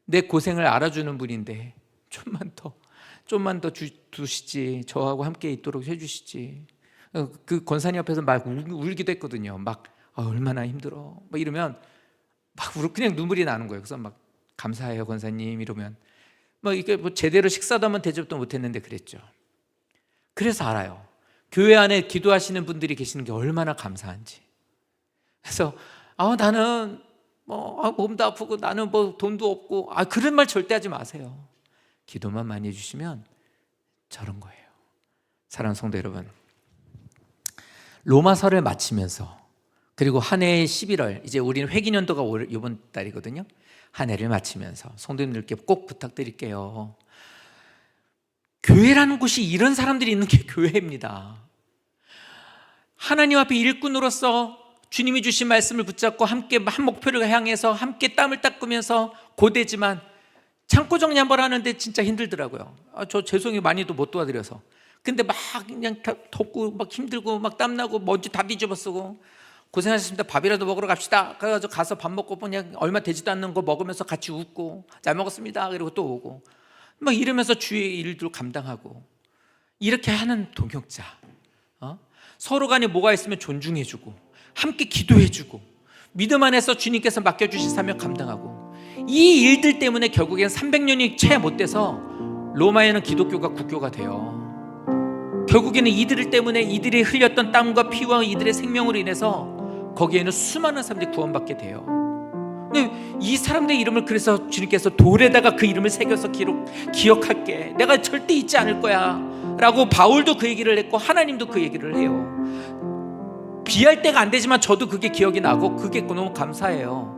내 고생을 알아주는 분인데 좀만 더 두시지, 저하고 함께 있도록 해주시지. 그 권사님 앞에서 막 울기도 했거든요. 막 얼마나 힘들어 막 이러면 막 그냥 눈물이 나는 거예요. 그래서 막 감사해요 권사님 이러면 막 이게 뭐 제대로 식사도 한번 대접도 못했는데 그랬죠. 그래서 알아요. 교회 안에 기도하시는 분들이 계시는 게 얼마나 감사한지. 그래서 나는 몸도 아프고 나는 돈도 없고 그런 말 절대 하지 마세요. 기도만 많이 해주시면 저런 거예요. 사랑하는 성도 여러분, 로마서를 마치면서 그리고 한 해의 11월, 이제 우리는 회기년도가 이번 달이거든요. 한 해를 마치면서 성도님들께 꼭 부탁드릴게요. 교회라는 곳이 이런 사람들이 있는 게 교회입니다. 하나님 앞에 일꾼으로서 주님이 주신 말씀을 붙잡고 함께 한 목표를 향해서 함께 땀을 닦으면서 고되지만 창고 정리 한번 하는데 진짜 힘들더라고요. 저 죄송해요. 많이도 못 도와드려서. 근데 막 그냥 덥고 막 힘들고 막 땀나고 먼지 다 뒤집어 쓰고 고생하셨습니다. 밥이라도 먹으러 갑시다. 그래가지고 가서 밥 먹고 그냥 얼마 되지도 않는 거 먹으면서 같이 웃고 잘 먹었습니다. 그리고 또 오고 막 이러면서 주위의 일들 감당하고 이렇게 하는 동역자. 서로 간에 뭐가 있으면 존중해주고 함께 기도해주고 믿음 안에서 주님께서 맡겨주신 사명 감당하고 이 일들 때문에 결국엔 300년이 채 못 돼서 로마에는 기독교가 국교가 돼요. 결국에는 이들 때문에 이들이 흘렸던 땀과 피와 이들의 생명으로 인해서 거기에는 수많은 사람들이 구원받게 돼요. 근데 이 사람들의 이름을 그래서 주님께서 돌에다가 그 이름을 새겨서 기억할게. 내가 절대 잊지 않을 거야 라고 바울도 그 얘기를 했고 하나님도 그 얘기를 해요. 비할 때가 안 되지만 저도 그게 기억이 나고 그게 너무 감사해요.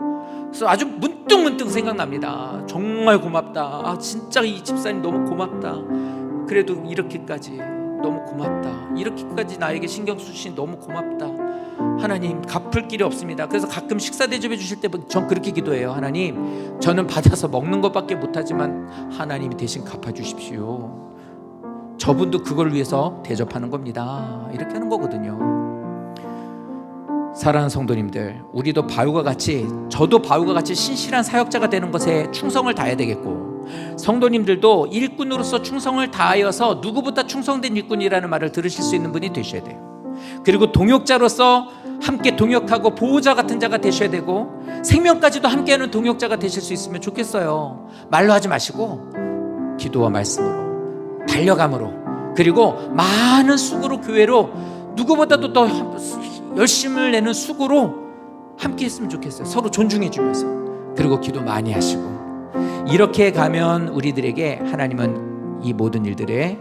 그래서 아주 문득문득 생각납니다. 정말 고맙다. 진짜 이 집사님 너무 고맙다. 그래도 이렇게까지 너무 고맙다. 이렇게까지 나에게 신경 쓰시니 너무 고맙다. 하나님 갚을 길이 없습니다. 그래서 가끔 식사 대접해 주실 때 전 그렇게 기도해요. 하나님 저는 받아서 먹는 것밖에 못하지만 하나님이 대신 갚아주십시오. 저분도 그걸 위해서 대접하는 겁니다. 이렇게 하는 거거든요. 사랑하는 성도님들, 우리도 바울과 같이 저도 바울과 같이 신실한 사역자가 되는 것에 충성을 다해야 되겠고 성도님들도 일꾼으로서 충성을 다하여서 누구보다 충성된 일꾼이라는 말을 들으실 수 있는 분이 되셔야 돼요. 그리고 동역자로서 함께 동역하고 보호자 같은 자가 되셔야 되고 생명까지도 함께하는 동역자가 되실 수 있으면 좋겠어요. 말로 하지 마시고 기도와 말씀으로 달려감으로 그리고 많은 수고로 교회로 누구보다도 더 열심을 내는 수고로 함께 했으면 좋겠어요. 서로 존중해 주면서 그리고 기도 많이 하시고 이렇게 가면 우리들에게 하나님은 이 모든 일들에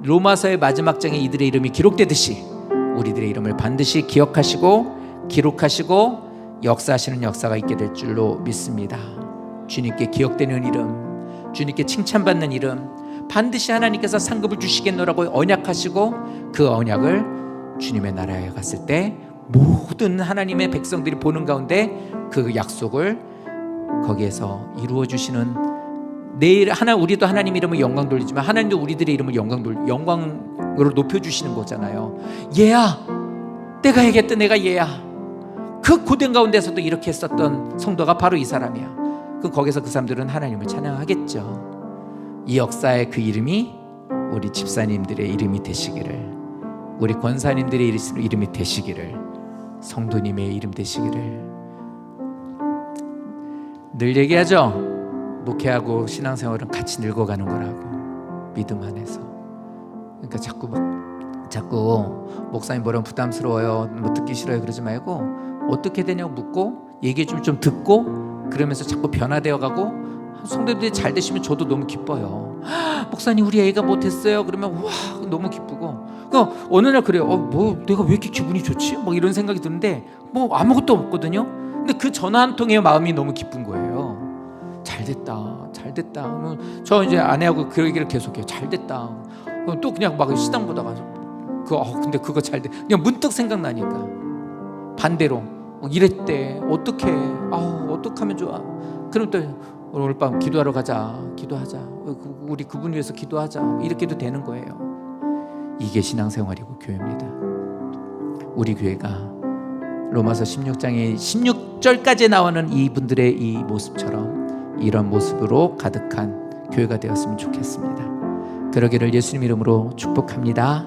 로마서의 마지막 장에 이들의 이름이 기록되듯이 우리들의 이름을 반드시 기억하시고 기록하시고 역사하시는 역사가 있게 될 줄로 믿습니다. 주님께 기억되는 이름, 주님께 칭찬받는 이름 반드시 하나님께서 상급을 주시겠노라고 언약하시고 그 언약을 주님의 나라에 갔을 때 모든 하나님의 백성들이 보는 가운데 그 약속을 거기에서 이루어 주시는 내일 우리도 하나님 이름을 영광 돌리지만 하나님도 우리들의 이름을 영광으로 높여 주시는 거잖아요. 얘야, 내가 얘기했던 내가 얘야. 그 고된 가운데서도 이렇게 했었던 성도가 바로 이 사람이야. 그럼 거기서 그 사람들은 하나님을 찬양하겠죠. 이 역사의 그 이름이 우리 집사님들의 이름이 되시기를, 우리 권사님들의 이름이 되시기를, 성도님의 이름 되시기를. 늘 얘기하죠. 목회하고 신앙생활은 같이 늙어가는 거라고, 믿음 안에서. 그러니까 자꾸 목사님 뭐라면 부담스러워요, 뭐 듣기 싫어요 그러지 말고 어떻게 되냐고 묻고 얘기 좀 듣고 그러면서 자꾸 변화되어 가고 성도들이 잘 되시면 저도 너무 기뻐요. 목사님 우리 애가 못했어요 그러면 와 너무 기쁘고, 그러니까 어느 날 그래요. 뭐 내가 왜 이렇게 기분이 좋지? 뭐 이런 생각이 드는데 뭐 아무것도 없거든요. 근데 그 전화 한 통에 마음이 너무 기쁜 거예요. 잘됐다. 저 이제 아내하고 그 얘기를 계속해요. 잘됐다. 또 그냥 막 시당 보다가 근데 그거 잘돼. 그냥 문득 생각나니까 반대로 이랬대. 어떻게? 어떡하면 좋아? 그럼 또 오늘 밤 기도하러 가자. 기도하자. 우리 그분 위해서 기도하자. 이렇게도 되는 거예요. 이게 신앙생활이고 교회입니다. 우리 교회가 로마서 16장의 16절까지 나오는 이분들의 이 모습처럼 이런 모습으로 가득한 교회가 되었으면 좋겠습니다. 그러기를 예수님 이름으로 축복합니다.